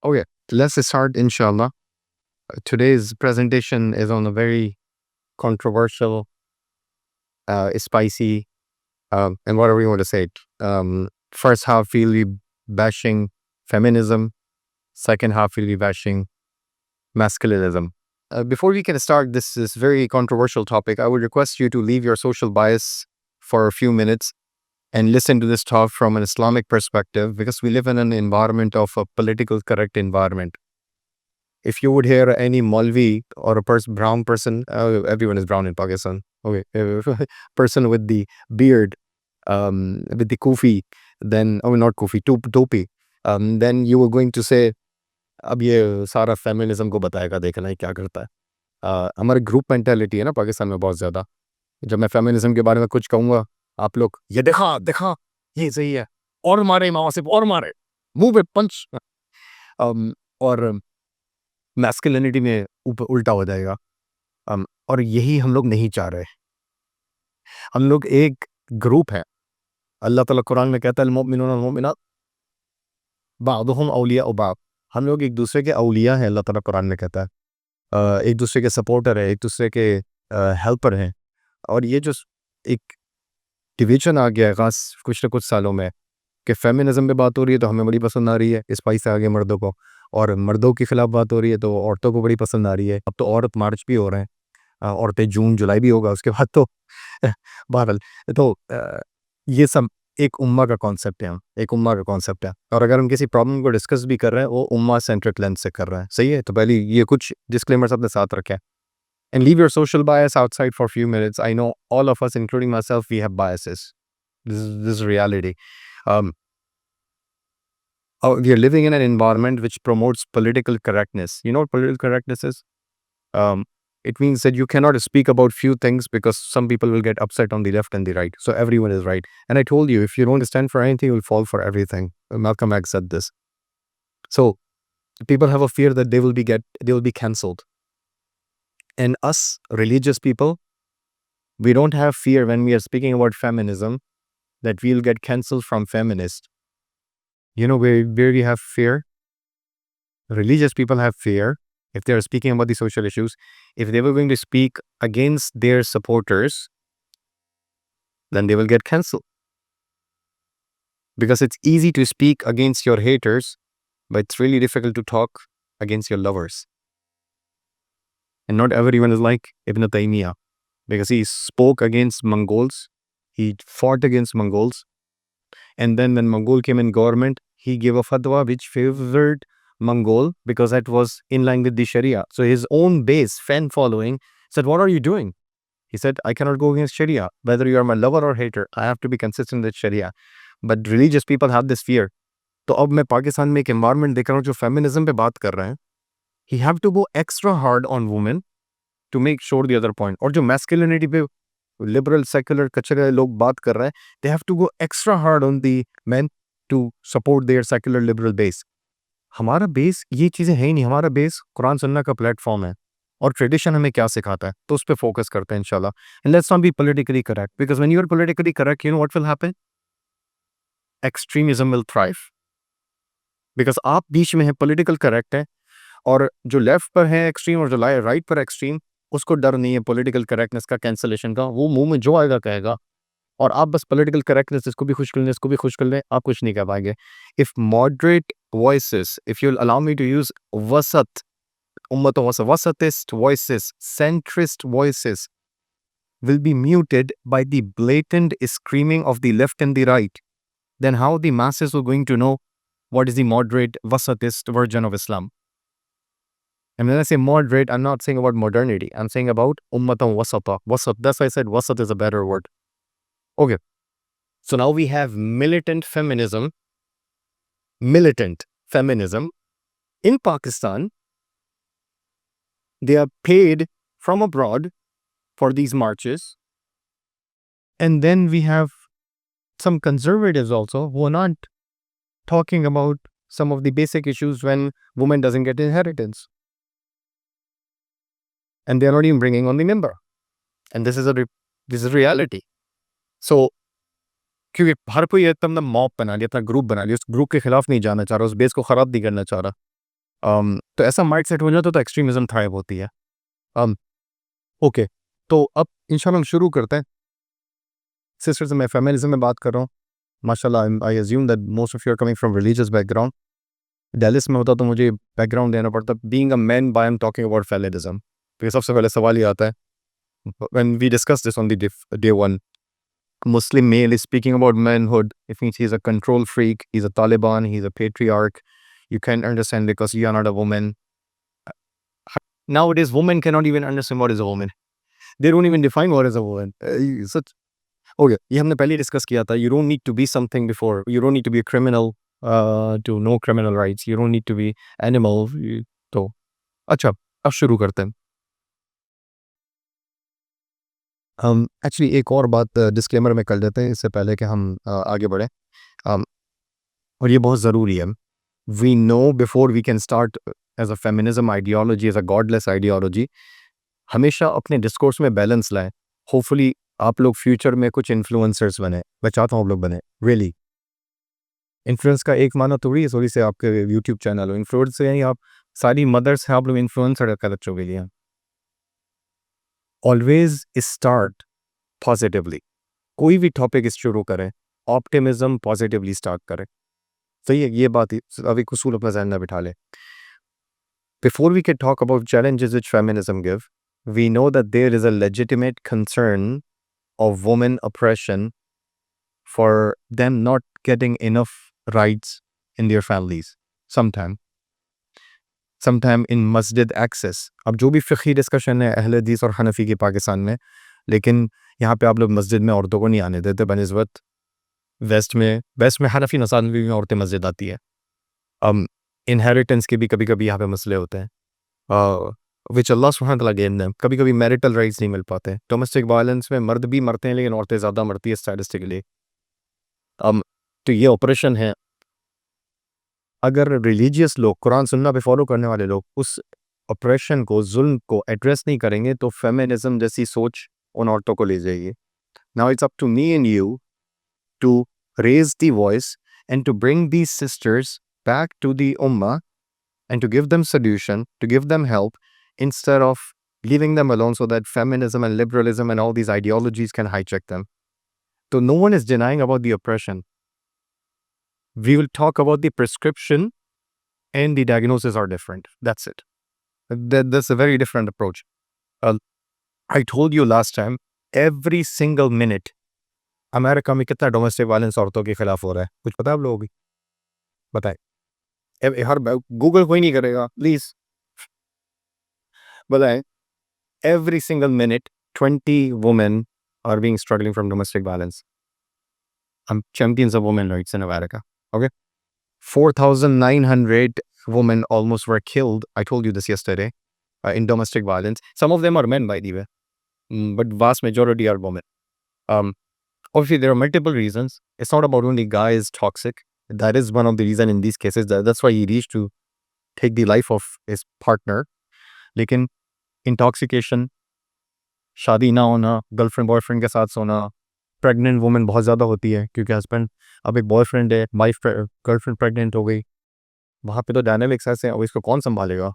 Okay, let's start, inshallah. Today's presentation is on a very controversial, spicy, and whatever you want to say it. First half, we'll be bashing feminism. Second half, we'll be bashing masculinism. Before we can start this very controversial topic, I would request you to leave your social bias for a few minutes and listen to this talk from an Islamic perspective, because we live in an environment of a political correct environment. If you would hear any Malvi or a brown person, everyone is brown in Pakistan. Okay, person with the beard, with the kufi, then not kufi, topi, then you were going to say, अब ये सारा feminism को बताएगा, देखना है क्या करता है. हमारे ग्रुप मेंटालिटी है ना पाकिस्तान में बहुत ज़्यादा. जब मैं फेमिनिज्म के बारे में कुछ कहूँगा, आप लोग ये देखा देखा ये सही है, और मारे माँ से और मारे, मुंह पे पंच. और मैस्कुलिनिटी में उल्टा हो जाएगा. और यही हम लोग नहीं चाह रहे. हम लोग एक ग्रुप है. अल्लाह ताला कुरान में कहता है अल-मुमिनून वल-मुमिनात बादुहुम औलियाउ बाद. हम लोग एक दूसरे के औलिया हैं, अल्लाह ताला कुरान में कहता है. एक दूसरे के सपोर्टर है, एक दूसरे के हेल्पर हैं. और ये जो एक डिवीजन आ गया है खास कुछ न कुछ सालों में, कि फेमिनिज्म पे बात हो रही है तो हमें बड़ी पसंद आ रही है, स्पाइस आ गए मर्दों को, और मर्दों के खिलाफ बात हो रही है तो औरतों को बड़ी पसंद आ रही है. अब तो औरत मार्च भी हो रहे हैं, औरतें जून जुलाई भी होगा उसके बाद तो. बहरहाल, तो ये सब एक उम्मा का कॉन्सेप्ट है. हम एक उम्मा का कॉन्सेप्ट है, और अगर हम किसी प्रॉब्लम को डिस्कस भी कर रहे हैं, वो उम्मा सेंट्रिक लेंस से कर रहे हैं. सही है. तो पहले ये कुछ डिस्क्लेमर्स अपने साथ रखें. And leave your social bias outside for a few minutes. I know all of us, including myself, we have biases. This is reality. Um, we are living in an environment which promotes political correctness. You know what political correctness is? Um, it means that you cannot speak about few things because some people will get upset on the left and the right. So everyone is right. And I told you, if you don't stand for anything, you'll fall for everything. Malcolm X said this. So people have a fear that they will be cancelled. And us religious people, we don't have fear when we are speaking about feminism that we'll get cancelled from feminists. You know where we have fear? Religious people have fear if they are speaking about the social issues. If they were going to speak against their supporters, then they will get cancelled. Because it's easy to speak against your haters, but it's really difficult to talk against your lovers. And not everyone is like Ibn Taymiyyah, because he spoke against Mongols, he fought against Mongols, and then when Mongol came in government, he gave a fatwa which favored Mongol because that was in line with the Sharia. So his own base, fan following, said, what are you doing? He said, I cannot go against Sharia. Whether you are my lover or hater, I have to be consistent with Sharia. But religious people have this fear. तो अब मैं पाकिस्तान में एक environment देख रहा हूँ जो feminism पे बात कर रहे हैं. He have to go extra hard on women to make sure the other point. और जो masculinity पे liberal, secular, कचरे लोग बात कर रहे हैं, they have to go extra hard on the men to support their secular liberal base. हमारा बेस ये चीज़ें है ही नहीं. हमारा बेस कुरान सुन्ना का प्लेटफॉर्म है, और ट्रेडिशन हमें क्या सिखाता है, तो उस पर फोकस करते हैं इंशाल्लाह. And let's not be politically correct, because when you are politically correct, you know what will happen? Extremism will thrive. Because आप बीच में है, पॉलिटिकल करेक्ट है, और जो लेफ्ट पर है एक्सट्रीम और जो राइट पर एक्सट्रीम, उसको डर नहीं है पॉलिटिकल करेक्टनेस का, कैंसलेशन का. वो मुंह में जो आएगा कहेगा, और आप बस पॉलिटिकल करेक्टनेस इसको भी खुश कर लें, इसको भी खुश कर लें, आप कुछ नहीं कर पाएंगे. If moderate voices, if you allow me to use वसत, उम्मत wasatist voices, centrist voices will be muted by the blatant screaming of the left and the right, then how the masses are going to know what is the moderate wasatist version of Islam? And when I say moderate, I'm not saying about modernity. I'm saying about ummatan wasata. Wasat, that's why I said wasat is a better word. Okay. So now we have militant feminism in Pakistan. They are paid from abroad for these marches. And then we have some conservatives also who are not talking about some of the basic issues when women doesn't get inheritance. And they're not even bringing on the member. And this is reality. So, क्योंकि हर कोई इतना mob बना लिया, इतना group बना लिया, उस group के खिलाफ नहीं जाना चाह रहा, उस बेस को खराब नहीं करना चाह रहा. तो ऐसा माइंड सेट हो जाता तो एक्सट्रीमिज्म थ्राइव होती है. ओके, तो अब इंशाल्लाह हम शुरू करते हैं. सिस्टर्स, मैं फेमिनिज्म में बात कर रहा हूँ. माशाल्लाह, I assume that most of you are coming from religious background. डेलिस में होता तो मुझे बैकग्राउंड देना पड़ता. Being a man, why I am talking about feminism. तो ये सबसे पहले सवाल ये आता है, when we discuss this on the day one, Muslim male is speaking about manhood. It means he's a control freak, he's a Taliban, he's a patriarch. You can't understand because you are not a woman. Nowadays, women cannot even understand what is a woman. They don't even define what is a woman. Such okay, ये हमने पहले discuss किया था. You don't need to be something before. You don't need to be a criminal to know criminal rights. You don't need to be animal. तो अच्छा, अब शुरू करते हैं. हम एक्चुअली एक और बात डिस्क्लेमर में कर देते हैं इससे पहले कि हम आगे बढ़ें. um, और ये बहुत ज़रूरी है. We know before we can start as a feminism ideology, as a godless ideology, हमेशा अपने डिस्कोर्स में बैलेंस लाएं. होपफुली आप लोग फ्यूचर में कुछ इन्फ्लुएंसर्स बने. मैं चाहता हूँ आप लोग बने. रियली इन्फ्लुएंस का एक माना थोड़ी है सॉरी से आपके यूट्यूब चैनल हो. इन्फ्लुएंस से यानी आप सारी मदर्स हैं, आप लोग इन्फ्लुएंसर कर बच्चों के लिए. Always start positively. कोई भी टॉपिक शुरू करें, ऑप्टिमिज्म पॉजिटिवली स्टार्ट करें. सही है, ये बात अभी कुसूल अपना जहन में बिठा ले. Before we can talk about challenges which feminism give, we know that there is a legitimate concern of women oppression for them not getting enough rights in their families. Sometime in masjid access. अब जो भी फ़िक़ही discussion है अहले हदीस और हनफी की पाकिस्तान में, लेकिन यहाँ पे आप लोग मस्जिद में औरतों को नहीं आने देते बनिस्बत वेस्ट में हनफी नसानवी में औरतें मस्जिद आती है. इनहेरिटेंस के भी कभी कभी यहाँ पे मसले होते हैं विच अल्लाह सुब्हानहू तआला गेव देम. कभी कभी मैरिटल राइट्स नहीं मिल पाते. डोमेस्टिक वायलेंस में मर्द भी मरते हैं लेकिन औरतें ज़्यादा मरती है स्टैटिस्टिकली. तो ये ऑपरेशन है. अगर रिलीजियस लोग, कुरान सुन्ना पे फॉलो करने वाले लोग उस ऑपरेशन को, जुल्म को एड्रेस नहीं करेंगे तो फेमिनिज्म जैसी सोच उन औरतों को ले जाएगी. Now it's up to me and you to raise the voice and to bring these sisters back to the ummah and to give them solution, to give them help instead of leaving them alone so that feminism and liberalism and all these ideologies can hijack them. So no one is denying about the oppression. We will talk about the prescription and the diagnosis are different. That's it. That's a very different approach. I told you last time, every single minute America में कितना domestic violence औरतों के खिलाफ हो रहा है, कुछ पता है आप लोगों को? बताएं. हर गूगल कोई नहीं करेगा प्लीज. बताएं. Every single minute 20 women are being struggling from domestic violence. हम champions of women rights in America. Okay, 4,900 women almost were killed. I told you this yesterday in domestic violence. Some of them are men, by the way, but vast majority are women. Obviously, there are multiple reasons. It's not about only guy is toxic. That is one of the reasons in these cases. That's why he reached to take the life of his partner. लेकिन intoxication, शादी ना होना, girlfriend boyfriend के साथ सोना, pregnant women बहुत ज़्यादा होती है क्योंकि हस्बैंड, अब एक बॉयफ्रेंड है, वाइफ गर्लफ्रेंड प्रेग्नेंट हो गई, वहाँ पे तो डायनामिक्स ऐसे हैं, अब इसको कौन संभालेगा.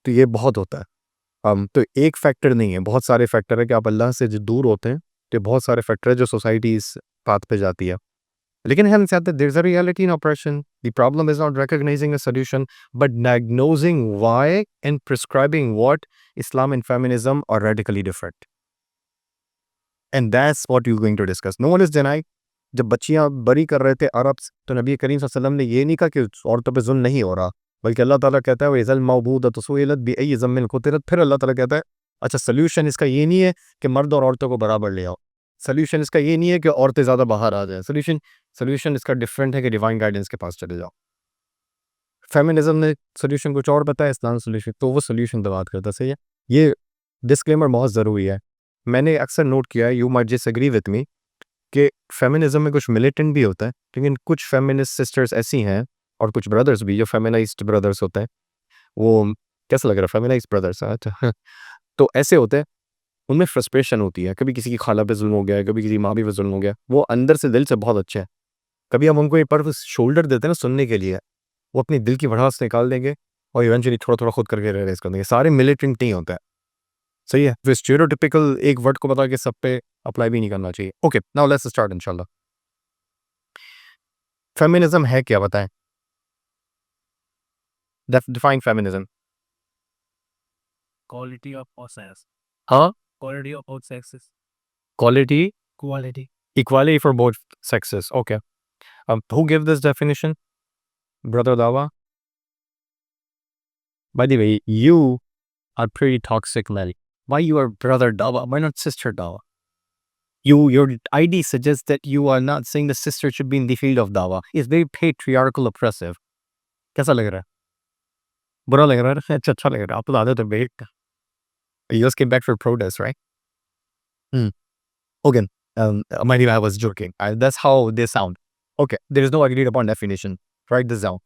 तो ये बहुत होता है. तो एक फैक्टर नहीं है, बहुत सारे फैक्टर है कि आप अल्लाह से जो दूर होते हैं. तो बहुत सारे फैक्टर है जो सोसाइटी इस पाथ पे जाती है. लेकिन having said that, there's a reality in oppression. The problem is not recognizing a solution, but diagnosing why and prescribing what. Islam and feminism are radically different. And that's what you're going to discuss. No one is denying. जब बच्चियां बरी कर रहे थे अरब, तो नबी करीम सल्लल्लाहु अलैहि वसल्लम ने ये नहीं कहा कि औरतों पे जुल्म नहीं हो रहा, बल्कि अल्लाह ताला कहता है वइज़ल मौबूदतु सुइलत बिअय्यि ज़म्बिन क़ुतिलत. फिर अल्लाह ताला कहता है अच्छा सोल्यूशन इसका ये नहीं है कि मर्द और औरतों को बराबर ले आओ. सोल्यूशन इसका ये नहीं है कि औरतें ज़्यादा बाहर आ जाएं. सोल्यूशन इसका डिफरेंट है कि डिवाइन गाइडेंस के पास चले जाओ. फेमिनिज्म ने सोल्यूशन कुछ और बताया, इस्लाम सोल्यूशन, तो वो सोल्यूशन पे बात करता. सही है. ये डिस्क्लेमर बहुत ज़रूरी है. मैंने अक्सर नोट किया है, you might disagree with me, कि फेमिनिज्म में कुछ मिलिटेंट भी होता है, लेकिन कुछ फेमिनिस्ट सिस्टर्स ऐसी हैं और कुछ ब्रदर्स भी जो फेमिनाइज्ड ब्रदर्स होते हैं. वो कैसा लग रहा है फेमिनाइज्ड ब्रदर्स? अच्छा. तो ऐसे होते हैं, उनमें फ्रस्ट्रेशन होती है. कभी किसी की खाला पे जुल्म हो गया है, कभी किसी माँ पे जुल्म हो गया. वो अंदर से दिल से बहुत अच्छे हैं. कभी हम उनको ये पर शोल्डर देते हैं ना सुनने के लिए, वो अपनी दिल की भड़ास निकाल देंगे और इवेंचुअली थोड़ा थोड़ा खुद करके रियलाइज कर देंगे. सारे मिलिटेंट नहीं होता है. सही है. तो स्टीरियोटिपिकल एक वर्ड को बता के सब पे अप्लाई भी नहीं करना चाहिए. ओके, नाउ लेट्स स्टार्ट इंशाल्लाह. फेमिनिज्म है क्या, बताएं. Define feminism. Quality of all sexes. हाँ, Quality of all sexes. quality Quality. equality for both sexes. Okay. Who gave this definition? Brother Dawa. By the way, you are pretty toxic, Mary. Why you are brother Dawa? Why not sister Dawa? Your ID suggests that you are not saying the sister should be in the field of Dawa. It's very patriarchal, oppressive. कैसा लग रहा है? बुरा लग रहा है? अच्छा लग रहा है. आप तो आदत है बेट का. You just came back for protest, right? Okay. Mind you, I was joking. That's how they sound. Okay. There is no agreed upon definition. Write this down.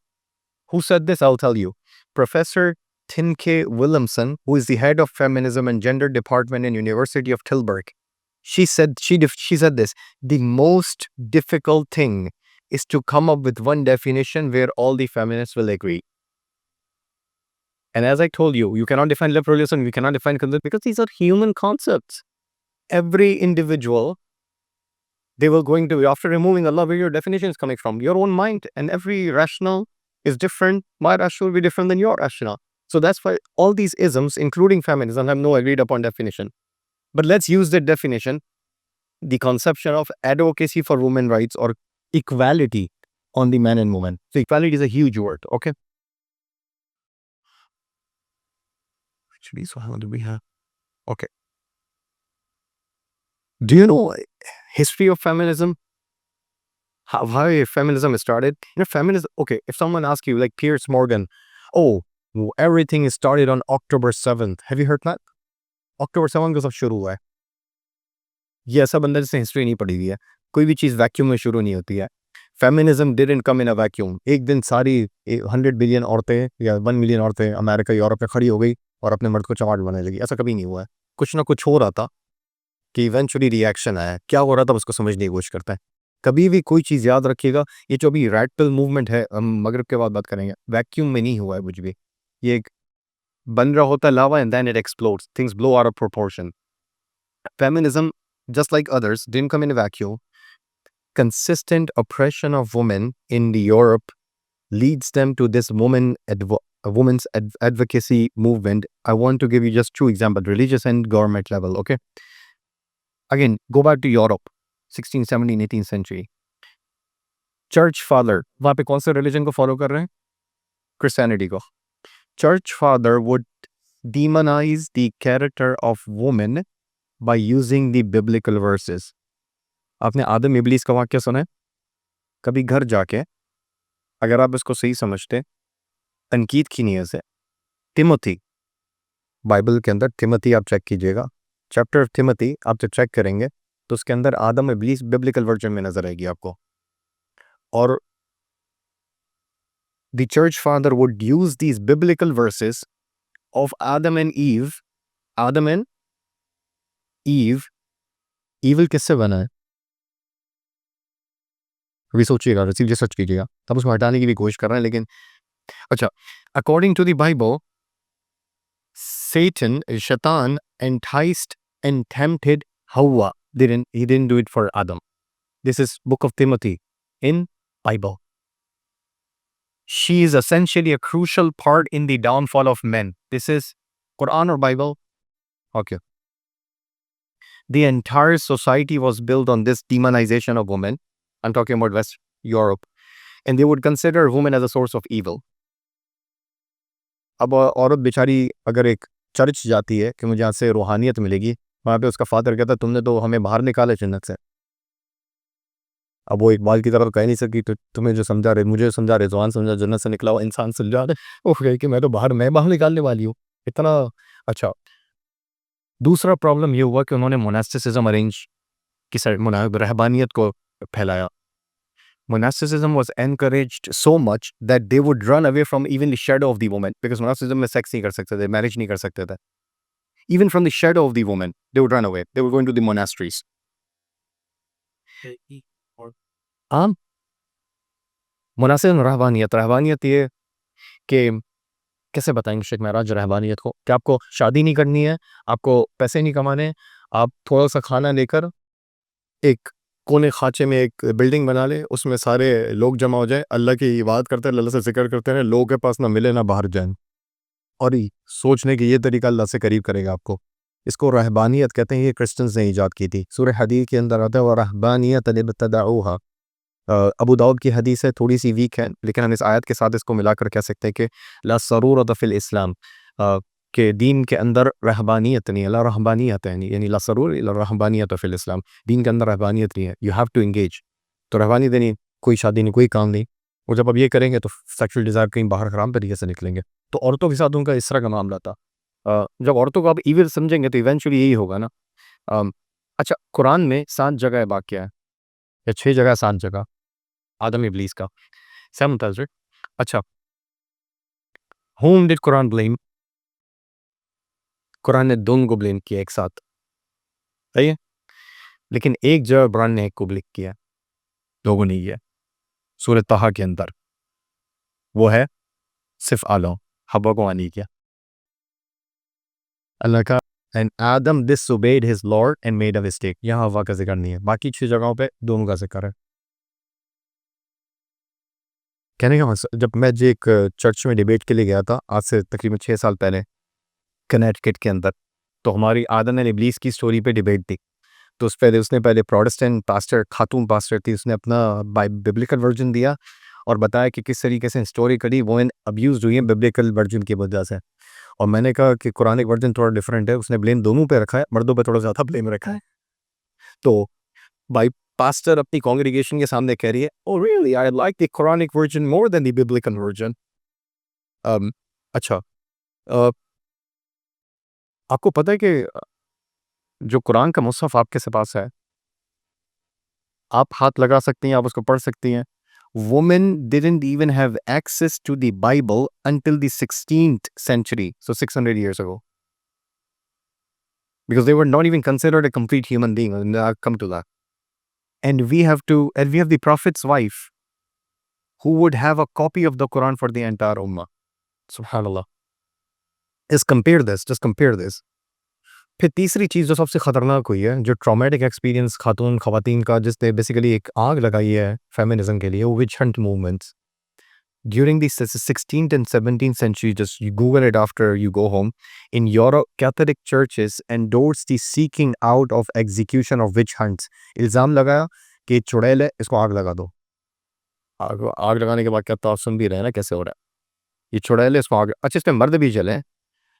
Who said this? I'll tell you. Professor Tinke Williamson, who is the head of feminism and gender department in University of Tilburg. She said this. The most difficult thing is to come up with one definition where all the feminists will agree. And as I told you, you cannot define liberalism, you cannot define concept because these are human concepts. Every individual, they will going to, after removing Allah, where your definition is coming from, your own mind, and every rational is different. My rational will be different than your rational. So that's why all these isms, including feminism, have no agreed upon definition. But let's use the definition, the conception of advocacy for women rights or equality on the man and woman. So equality is a huge word, okay? Actually, so how do we have? Okay. Do you know history of feminism? How feminism started? You know, feminism, okay, if someone asks you, like Piers Morgan, oh, everything started on October 7th. Have you heard that? October 7th को सब शुरू हुआ है. ये ऐसा बंदा जिसने history नहीं पढ़ी हुई है. कोई भी चीज़ वैक्यूम में शुरू नहीं होती है. Feminism didn't come in a vacuum. एक दिन सारी 100 बिलियन औरतें या 1 मिलियन औरतें अमेरिका यूरोप में खड़ी हो गई और अपने मर्द को चमाट बनाने लगी. ऐसा कभी नहीं हुआ है. कुछ ना कुछ हो रहा था कि इवेंचुअली रिएक्शन आया. क्या हो रहा था उसको समझने की कोशिश करता है. कभी भी कोई चीज़ याद रखिएगा, ये जो अभी रेड पिल मूवमेंट है, हम मगरिब के बाद बात करेंगे, वैक्यूम में नहीं हुआ है कुछ भी. ये एक बन रहा होता है lava and then it explodes. Things blow out of proportion. Feminism, just like others, didn't come in a vacuum. Consistent oppression of women in the Europe leads them to this women's advocacy movement. I want to give you just 2 examples, religious and government level, okay? Again, go back to Europe, 16th, 17th, 18th century. Church father, वहाँ पे कौन से religion को follow कर रहे हैं? Christianity को. Church father would demonize the character of women by using the biblical verses. आपने आदम इबलीस का वाक्य सुना है? कभी घर जाके अगर आप इसको सही समझते, तनकीद की नीयत से, तिमोथी, बाइबल के अंदर तिमोथी आप चेक कीजिएगा, चैप्टर ऑफ तिमोथी आप जब चेक करेंगे तो उसके अंदर आदम इबलीस बिब्लिकल वर्जन में नजर आएगी आपको. और the church father would use these biblical verses of Adam and Eve. Adam and Eve, evil किससे बना है? अभी सोचिएगा, रिसीव सर्च कीजिएगा, तब उसको हटाने की भी कोशिश कर रहे हैं. लेकिन अच्छा, according to the Bible, Satan, Shaitan enticed and tempted Hawa. He didn't do it for Adam. This is Book of Timothy in Bible. She is essentially a crucial part in the downfall of men. This is Quran or Bible? Okay. The entire society was built on this demonization of women. I'm talking about West Europe. And they would consider women as a source of evil. अब औरत बेचारी अगर एक church जाती है कि मुझे यहाँ से रूहानियत मिलेगी, वहाँ पे उसका फादर कहता है तुमने तो हमें बाहर निकाले जन्नत से. अब वो इकबाल की तरफ कह नहीं सकी, तो तुम्हें जो समझा रहे, मुझे समझा रहे, जवान समझा, जन्नत से निकला हुआ इंसान समझा रहे, वो कहे कि मैं बाहर निकालने वाली हूँ. इतना अच्छा. दूसरा प्रॉब्लम ये हुआ कि उन्होंने मोनास्टिसिज्म अरेंज की रहबानियत को फैलाया. Monasticism was encouraged so much that they would run away from even the shadow of the woman, because monasticism में sex नहीं कर सकते थे, marriage नहीं कर सकते थे. Even from the shadow of the woman, they would run away. They would go into the monasteries. मोनास्टिसिज्म रहबानियत ये कि कैसे बताएंगे शेख महराज रहबानियत को कि आपको शादी नहीं करनी है, आपको पैसे नहीं कमाने हैं, आप थोड़ा सा खाना लेकर एक कोने खाचे में एक बिल्डिंग बना ले, उसमें सारे लोग जमा हो जाए, अल्लाह की इबादत करते हैं, अल्लाह से जिक्र करते हैं, लोगों के पास ना मिले ना बाहर जाए। और ये सोचने की ये तरीका अल्लाह से करीब करेगा आपको। इसको रहबानियत कहते हैं, ये क्रिश्चियंस ने ईजाद की थी। सूरह हदीद के अंदर आता है व रहबानियत इब्तदऊहा। अबू दाऊद की हदीस है, थोड़ी सी वीक है, लेकिन हम इस आयत के साथ इसको मिलाकर कह सकते हैं कि ला सरूरत फिल इस्लाम, के दीन के अंदर रहबानियत नहीं है, ला रहबानियत है, यानी ला सरूर ला रहबानियत फिल इस्लाम, दीन के अंदर रहबानियत नहीं है, यू हैव टू एंगेज। तो रहबानियत नहीं, कोई शादी नहीं, कोई काम नहीं। और जब आप ये करेंगे तो सेक्सुअल डिज़ायर कहीं बाहर हराम तरीके से निकलेंगे। तो औरतों के साथ उनका इस तरह का मामला था। जब औरतों को आप ईविल समझेंगे तो इवेंचुअली यही होगा ना। अम, अच्छा, कुरान में 7 जगह वाक़या है या 6 जगह 7 जगह आदम इब्लीस का, 7 था राइट? अच्छा, whom did Quran blame? Quran ने दोनों को ब्लेम किया एक साथ, सही है? लेकिन एक जगह कुरान ने एक को ब्लेम किया, लोगों ने किया, सूरह ताहा के अंदर, वो है सिर्फ आदम, हव्वा को नहीं किया। अल्लाह का and Adam disobeyed his Lord and made a mistake, यहाँ हव्वा का जिक्र नहीं है, बाकी 6 जगहों पे दोनों का जिक्र है। कहने का मकसद, जब मैं जी एक चर्च में डिबेट के लिए गया था आज से तकरीबन 6 साल पहले कनेटिकट के अंदर, तो हमारी आदम एंड इब्लीस की स्टोरी पे डिबेट थी। तो उसने पहले प्रोटेस्टेंट पास्टर, खातून पास्टर थी, उसने अपना बिब्लिकल वर्जन दिया और बताया कि किस तरीके से हिस्टोरिकली वुमेन अब्यूज हुई है बिब्लिकल वर्जन की वजह से। और मैंने कहा कि कुरानिक वर्जन थोड़ा डिफरेंट है, उसने ब्लेम दोनों पे रखा है, मर्दों पे थोड़ा ज़्यादा ब्लेम रखा है। तो भाई पास्टर अपनी कांग्रीगेशन के सामने कह रही है, oh really I like the Quranic version more than the biblical version. अच्छा, अ, आपको पता है कि जो कुरान का मुसहफ आपके पास है, आप हाथ लगा सकती हैं, आप उसको पढ़ सकती हैं। Women didn't even have access to the Bible until the 16th century, so 600 years ago, because they were not even considered a complete human being. And I'll come to that. And we have the Prophet's wife who would have a copy of the Quran for the entire Ummah. Subhanallah. Just compare this. फिर तीसरी चीज़ जो सबसे ख़तरनाक हुई है, जो traumatic experience ख़वातीन का, जिसने बेसिकली एक आग लगाई है फेमिनिज्म के लिए, वो witch hunt movements during the 16th and 17th century. Just you Google it after you go home. In Europe, Catholic churches endorsed the seeking out of execution of witch hunts. इल्ज़ाम लगाया कि चुड़ैल है, इसको आग लगा दो। आग लगाने के बाद क्या, तो आप सुन भी रहे हैं ना कैसे हो रहा है, ये चुड़ैल है, इसको आग। अच्छा, इसमें मर्द भी जले हैं,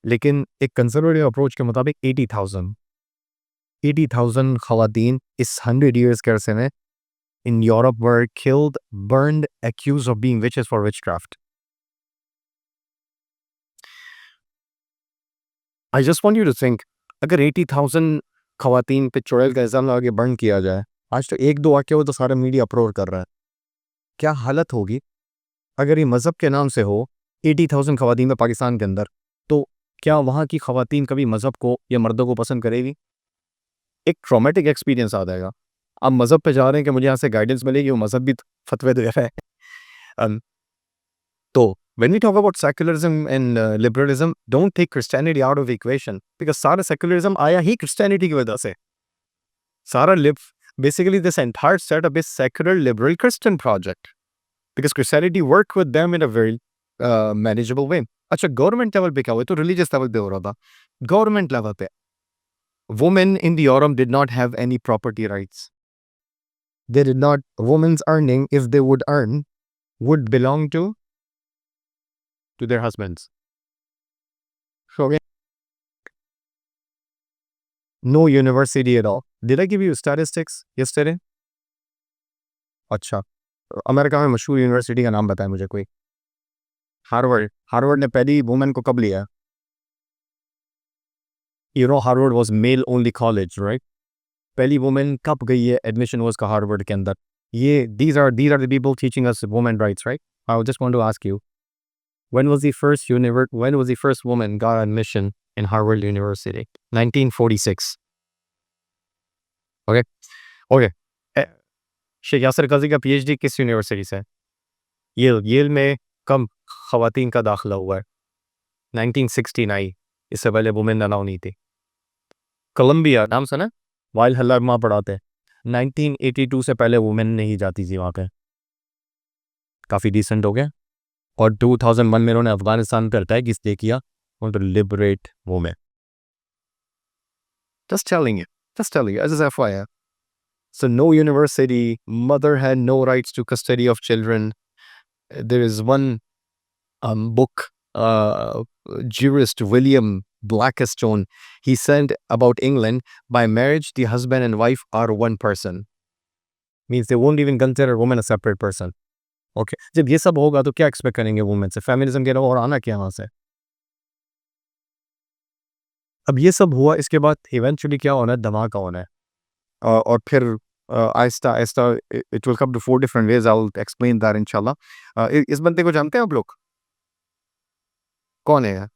लेकिन एक कंजर्वेटिव अप्रोच के मुताबिक 80,000 ख़वातीन इस 100 ईयर्स के अरसे में in Europe were killed, burned, accused of being witches for witchcraft. I just want you to think, अगर 80,000 ख़वातीन पे चुड़ैल का इल्ज़ाम लगा के बर्न किया जाए, आज तो 1-2 वाक़या हो तो सारा मीडिया अप्रोच कर रहा है, क्या हालत होगी अगर ये मज़हब के नाम से हो 80,000 ख़वातीन में पाकिस्तान के अंदर, तो क्या वहाँ की ख़वातीन कभी मज़हब को या मर्दों को पसंद करेगी? एक ट्रॉमेटिक एक्सपीरियंस आ जाएगा। आप मज़हब पे जा रहे हैं कि मुझे यहाँ से गाइडेंस मिलेगी, वो मज़हब भी फतवे दे रहा है। अम, तो when we talk about secularism and liberalism, don't take Christianity out of the equation, because सारा secularism आया ही Christianity की वजह से। सारा basically this entire setup is secular liberal Christian project, because Christianity worked with them in a very manageable way. अच्छा, government level पे क्या हुआ? तो रिलीजियस लेवल पे हो रहा था। गवर्नमेंट लेवल पे women in the Oram did not have any property rights. They did not, women's earning, if they would earn, would belong to their husbands. Okay. No university at all. Did I give you statistics yesterday? अच्छा, America में मशहूर university का नाम बताएं मुझे कोई। Harvard ने पहली वुमेन को कब लिया? Harvard was male only college, right? पहली वुमेन कब गई है एडमिशन वाज का हार्वर्ड के अंदर? ये these are the people teaching us women rights, right? I just want to ask you, when was the first woman got admission in Harvard University? 1946. Okay. Okay. Sheikh यासर काजी का PhD किस university से है? L में कब ख़वातीन का दाखिला हुआ है 1969, इससे पहले वुमेन अलाउ नहीं थी। कोलंबिया नाम सुना, वाइल हल्ला वहाँ पढ़ाते हैं, 1982 से पहले वुमेन नहीं जाती थी वहाँ पे, काफ़ी डिसेंट हो गया। और 2001 में उन्होंने अफगानिस्तान पर अटैक इसलिए किया to liberate women. Just telling you, as a FYI. So no university, mother had no rights to custody of children. There is one book, jurist William Blackstone, he said about England, by marriage, the husband and wife are one person. Means they won't even consider woman a separate person. Okay. जब ये सब होगा तो क्या expect करेंगे women से? Feminism के अलावा और आना क्या वहाँ से? अब ये सब हुआ, इसके बाद इवेंचुअली क्या होना है, धमाका होना है। और फिर आहिस्ता आहिस्ता it will come to 4 different ways, I will explain that इंशाल्लाह। इस बंदे को जानते हैं आप लोग? कौन है यार?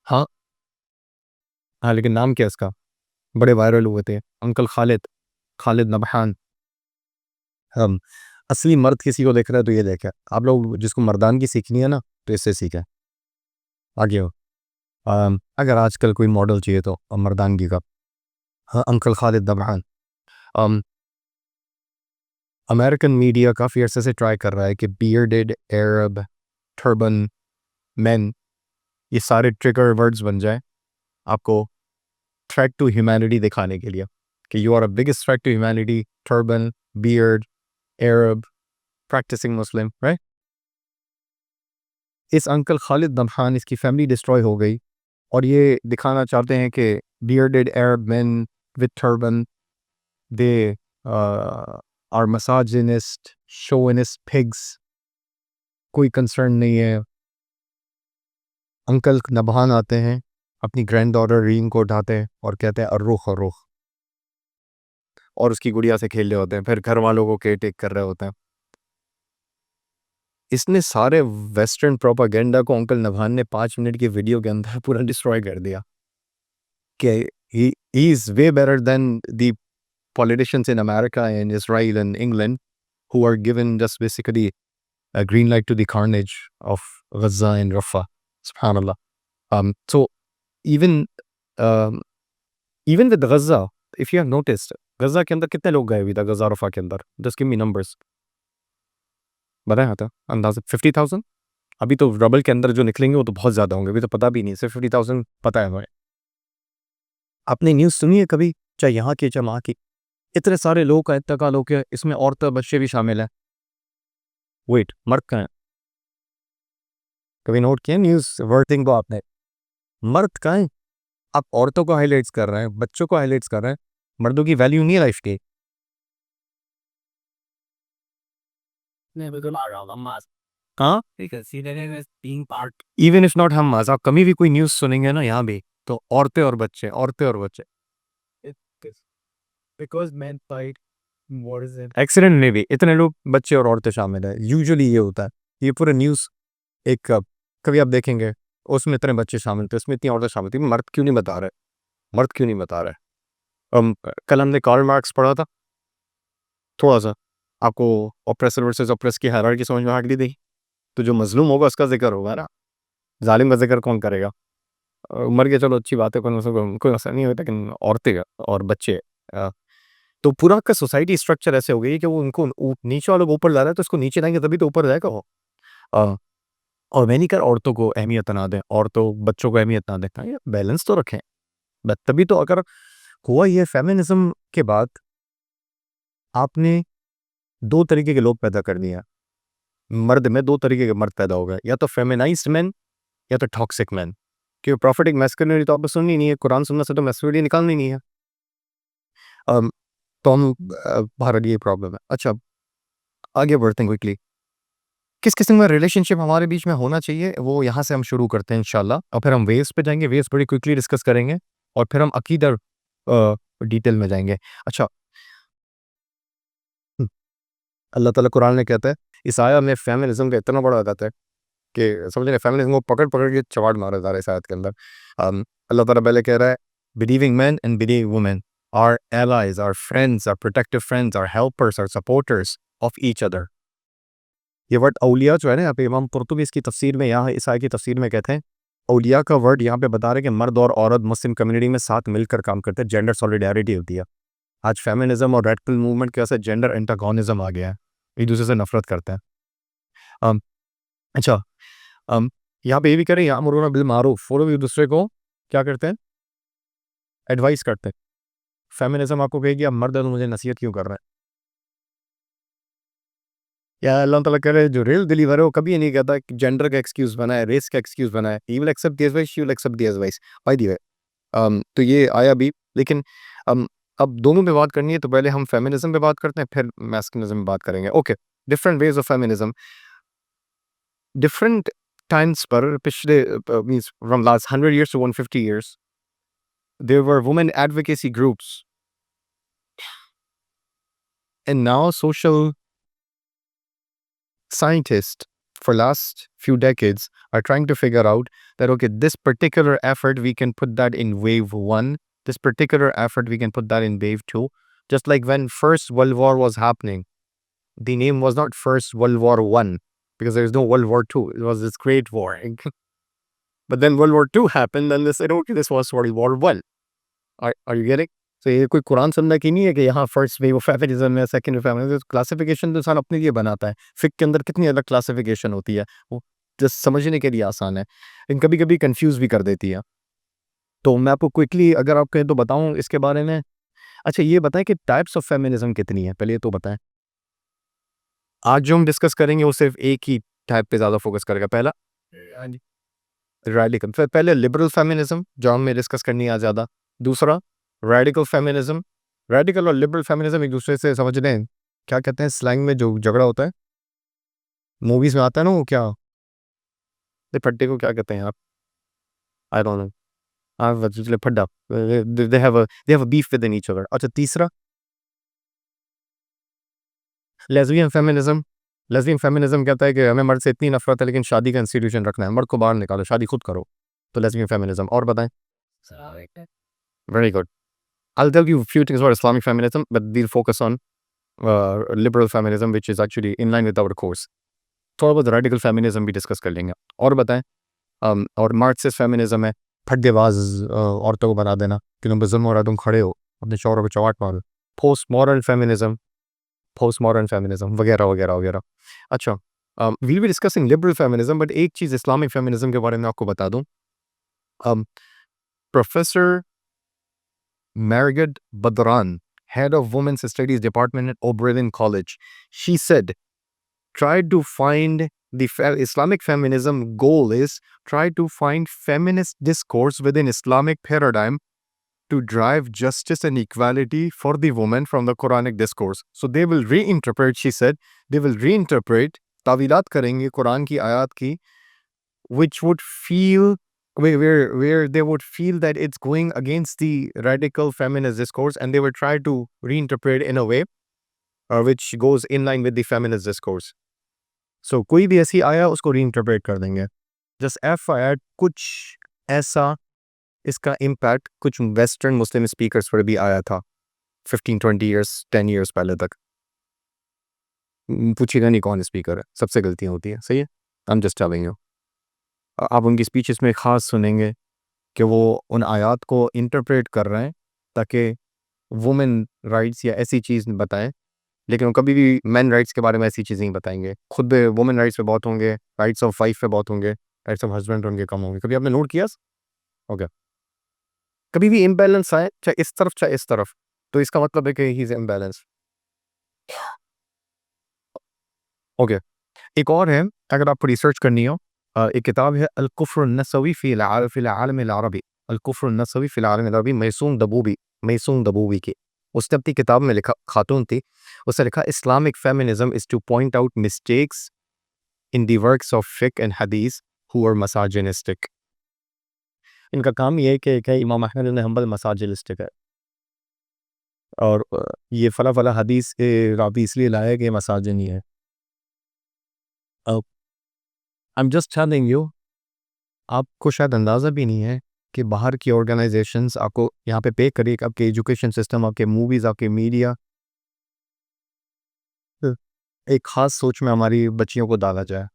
हाँ हाँ, लेकिन नाम क्या है इसका? बड़े वायरल हुए थे अंकल खालिद नबहान। हम असली मर्द किसी को देख रहा है तो ये देखे, आप लोग जिसको मर्दानगी सीखनी है ना तो इससे सीखें। आगे हो, अगर आजकल कोई मॉडल चाहिए तो मर्दानगी का, हाँ, अंकल खालिद नबहान। अमेरिकन मीडिया काफ़ी अरसे से ट्राई कर रहा है कि बियर्डेड अरब टर्बन मैन, ये सारे ट्रिगर वर्ड्स बन जाए आपको थ्रेट टू ह्यूमैनिटी दिखाने के लिए कि you are a biggest threat to humanity, turban, beard, Arab, practicing Muslim, right? इस अंकल खालिद नबहान, इसकी फैमिली डिस्ट्रॉय हो गई और ये दिखाना चाहते हैं कि bearded Arab man with turban, they are misogynist, chauvinist pigs, कोई कंसर्न नहीं है। अंकल नबहान आते हैं, अपनी ग्रैंड डॉटर रीम को उठाते हैं और कहते हैं अर्रुख अर्रुख, और उसकी गुड़िया से खेल रहे होते हैं, फिर घर वालों को केयर टेक कर रहे होते हैं। इसने सारे वेस्टर्न प्रोपागेंडा को अंकल नबहान ने 5 मिनट की वीडियो के अंदर पूरा डिस्ट्रॉय कर दिया कि he is way better than the politicians in America and Israel and England who are given just basically a green light to the carnage of Gaza and Rafah. Subhanallah. So even um, even with Gaza, if you have noticed, Gaza के अंदर कितने लोग गए हुए थे? Gaza रफा के अंदर, just give me numbers. बताया था अंदाज़ा 50,000। अभी तो रबल के अंदर जो निकलेंगे वो तो बहुत ज़्यादा होंगे, अभी तो पता भी नहीं, सिर्फ 50,000 पता है हमें। आपने न्यूज़ सुनी है कभी, चाहे यहाँ की चाहे वहाँ की? इतने सारे लोगों का इंतकाल हो गया, इसमें औरतें बच्चे भी शामिल हैं। वेट, मर्द कहाँ हैं? कभी नोट किया न्यूज़ वर्डिंग को आपने? मर्द कहाँ हैं? आप औरतों को हाईलाइट्स कर रहे हैं, बच्चों को हाईलाइट्स कर रहे हैं, मर्दों की वैल्यू नहीं है लाइफ की। Never gonna around a mass. हाँ, They consider it as being part. Even if not हम आप कभी भी कोई न्यूज़ सुनेंगे ना यहाँ भी, तो औरतें और बच्चे, औरतें और बच्चे। Because men fight, what is it? Accident में भी इतने लोग बच्चे और औरतें शामिल है, यूजुअली ये होता है। ये पूरा न्यूज़ एक कभी आप देखेंगे उसमें इतने बच्चे शामिल थे, उसमें इतनी औरतें शामिल थी, मर्द क्यों नहीं बता रहे? मर्द क्यों नहीं बता रहे? कल हमने कार्ल मार्क्स पढ़ा था, थोड़ा सा आपको ऑप्रेसर वर्सेस ऑप्रेस की हायरार्की समझ में आ गई थी। तो जो मजलूम होगा उसका जिक्र होगा ना, जालिम का जिक्र कौन करेगा? मर गया चलो अच्छी बात है, कोई असर नहीं होता, लेकिन औरतें और बच्चे, तो पूरा का सोसाइटी स्ट्रक्चर ऐसे हो गई कि वो उनको नीचे वालों को ऊपर ला रहा है, तो उसको नीचे लाएंगे तभी तो ऊपर जाएगा वो। अ, और मैं नहीं कर औरतों को अहमियत ना दें, औरतों बच्चों को अहमियत ना दें, ये बैलेंस तो रखें। तभी तो अगर हुआ ये फेमिनिज्म के बाद आपने 2 तरीके के लोग पैदा कर दिए। मर्द में 2 तरीके के मर्द पैदा हो गए, या तो फेमिनाइज्ड मैन या तो टॉक्सिक मैन। क्योंकि प्रॉफिटिक मैस्कुलिनिटी तो आपको सुननी नहीं है, कुरान सुनने से तो मैस्कुलिनिटी निकालनी नहीं है। तो हम भारत ये प्रॉब्लम है। अच्छा, आगे बढ़ते हैं क्विकली। किस किस्म का रिलेशनशिप हमारे बीच में होना चाहिए वो यहाँ से हम शुरू करते हैं इंशाल्लाह, और फिर हम वेज पे जाएंगे, वेज बड़ी क्विकली डिस्कस करेंगे, और फिर हम अकीदा डिटेल में जाएंगे। अच्छा, अल्लाह ताला कुरान में कहता है, इस आया में फेमिनिज्म का इतना बड़ा अदद है कि समझ रहे, फेमिनिज्म को पकड़ पकड़ के चवाट मारा जा रहा है इस आयत के अंदर। अल्लाह ताला पहले कह रहा है, believing man and believing women are allies, are friends, are protective friends, are helpers, are supporters of each other. ये वर्ड औलिया जो है ना, यहाँ पे इमाम कुर्तुबी इसकी तफसीर में, यहाँ इस आयत की तफसीर में कहते हैं औलिया का वर्ड यहाँ पे बता रहे हैं कि मर्द और औरत मुस्लिम कम्युनिटी में साथ मिलकर काम करते हैं, जेंडर सॉलिडारिटी होती है। आज फेमिनिज्म और रेडिकल मूवमेंट की वजह से जेंडर एंटागोनिज्म आ गया है, एक दूसरे से नफरत करते हैं। अम, अच्छा, यहाँ पे ये भी कह रहे हैं यामुरूना बिल मारूफ, वो लोग एक दूसरे को क्या करते हैं, एडवाइस करते हैं। फेमिनिज्म आपको कहेगी अब मर्द है तो मुझे नसीहत क्यों कर रहे हैं, या अल्लाह ताला कह रहे हैं जो रियल बिलीवर है वो कभी ये नहीं कहता कि जेंडर का एक्सक्यूज बनाए, रेस का एक्सक्यूज बनाए। He will accept the advice, she will accept the advice, by the way. तो ये आया भी, लेकिन um, अब दोनों पे बात करनी है तो पहले हम फेमिनिज्म पे बात करते हैं, फिर मैस्कुलिनिज्म पे बात करेंगे। Okay, different ways of feminism. Different times पर पिछले means from last 100 years to 150 years there were women advocacy groups, and now social scientists for last few decades are trying to figure out that okay, this particular effort we can put that in wave 1, this particular effort we can put that in wave 2. Just like when First World War was happening, the name was not First World War 1 because there is no World War 2, it was this great war. But then World War 2 happened and they said okay, this was World War 1. Are you getting? तो ये कोई कुरान सुनना की नहीं है कि यहाँ first wave feminism है, सेकंड फेमिनिज्म। क्लासिफिकेशन तो इंसान अपने लिए बनाता है। फिक के अंदर कितनी अलग क्लासिफिकेशन होती है, वो जस्ट समझने के लिए आसान है, लेकिन कभी कभी कंफ्यूज भी कर देती है। तो मैं आपको क्विकली अगर आप कहें तो बताऊं इसके बारे में। अच्छा, ये बताएं कि टाइप्स ऑफ फेमिनिज्म कितनी है, पहले ये तो बताएं। आज जो हम डिस्कस करेंगे वो सिर्फ एक ही टाइप पे ज़्यादा फोकस करेगा। पहला रेडिकल, फिर पहले लिबरल फेमिनिज्म जो हमें डिस्कस करनी है आज ज़्यादा। दूसरा रेडिकल फेमिनिज्म। रेडिकल और लिबरल फेमिनिज्म एक दूसरे से समझ रहे हैं क्या कहते हैं, स्लैंग में जो झगड़ा होता है मूवीज में आता है ना, वो क्या फट्टे को क्या कहते हैं आप, आई डोंट नो, फड्डा, they have a beef with in each other. अच्छा, तीसरा लेस्बियन फेमिनिज्म। लेस्बियन फेमिनिज्म कहता है कि हमें मर्द से इतनी नफरत है लेकिन शादी का इंस्टीट्यूशन रखना है, मर्द को बाहर निकालो, शादी खुद करो। तो लेस्बियन फेमिनिज्म। और बताएं। Very good. I'll tell you a few things about Islamic feminism, but we'll focus on liberal feminism, which is actually in line with our course. थोड़ा बहुत radical feminism भी डिस्कस कर लेंगे। और बताएं। और मार्क्सिस्ट फेमिनिज्म है फड्डेबाज औरतों को बना देना कि तुम जुल्म हो रहा है, तुम खड़े हो, अपने शौहरों को चौवाट मारो। पोस्ट मॉडर्न फेमिनिज्म वगैरह वगैरह वगैरह। अच्छा, we'll be discussing liberal feminism, but एक चीज़ इस्लामिक फेमिनिज्म के बारे में आपको बता दूं। Professor Margaret Badran, head of Women's Studies Department at Oberlin College, she said, try to find the Islamic feminism goal is try to find feminist discourse within Islamic paradigm to drive justice and equality for the woman from the Quranic discourse. So they will reinterpret, she said, they will reinterpret, तावीलात करेंगे कुरान की आयत की, which would feel where they would feel that it's going against the radical feminist discourse, and they would try to reinterpret in a way which goes in line with the feminist discourse. So कोई भी ऐसी आया उसको reinterpret कर देंगे। Just FYI, कुछ ऐसा इसका impact कुछ वेस्टर्न मुस्लिम स्पीकर्स पर भी आया था 15-20 years 10 years पहले तक। पूछिएगा नहीं कौन स्पीकर है, सबसे गलतियाँ होती हैं, सही है। I'm just telling you. आप उनकी स्पीचेस में ख़ास सुनेंगे कि वो उन आयात को इंटरप्रेट कर रहे हैं ताकि वुमेन राइट्स या ऐसी चीज़ बताएं, लेकिन वो कभी भी मैन राइट्स के बारे में ऐसी चीज़ नहीं बताएंगे। खुद वुमेन राइट्स पे बहुत होंगे, राइट्स ऑफ वाइफ पे बहुत होंगे, राइट्स ऑफ हस्बैंड उनके कम होंगे। कभी आपने नोट किया? ओके, कभी भी इम्बैलेंस आए चाहे इस तरफ चाहे इस तरफ, तो इसका मतलब है कि ही इज़ इम्बैलेंस। ओके, एक और है अगर आपको रिसर्च करनी हो, एक किताब है अल-कुफ्र अन-नसवी फ़िल आलम अल-अरबी, अल-कुफ्र अन-नसवी फ़िल आलम अल-अरबी, मैसूम दबूबी की। उसने अपनी किताब में लिखा, खातून थी, उसने लिखा Islamic feminism is to point out mistakes in the works of फिक़्ह एंड हदीस हू आर मिसोजिनिस्टिक। इनका काम ये है कि इमाम अहमद इब्न हंबल मिसोजिनिस्टिक है, और ये फला हदीस के रावी इसलिए लाया कि मिसोजिनी है। I am just telling you, आपको शायद अंदाज़ा भी नहीं है कि बाहर की ऑर्गेनाइजेशंस आपको यहाँ पे पे करें, आपके एजुकेशन सिस्टम, आपके मूवीज़, आपके मीडिया एक ख़ास सोच में हमारी बच्चियों को डाला जाए।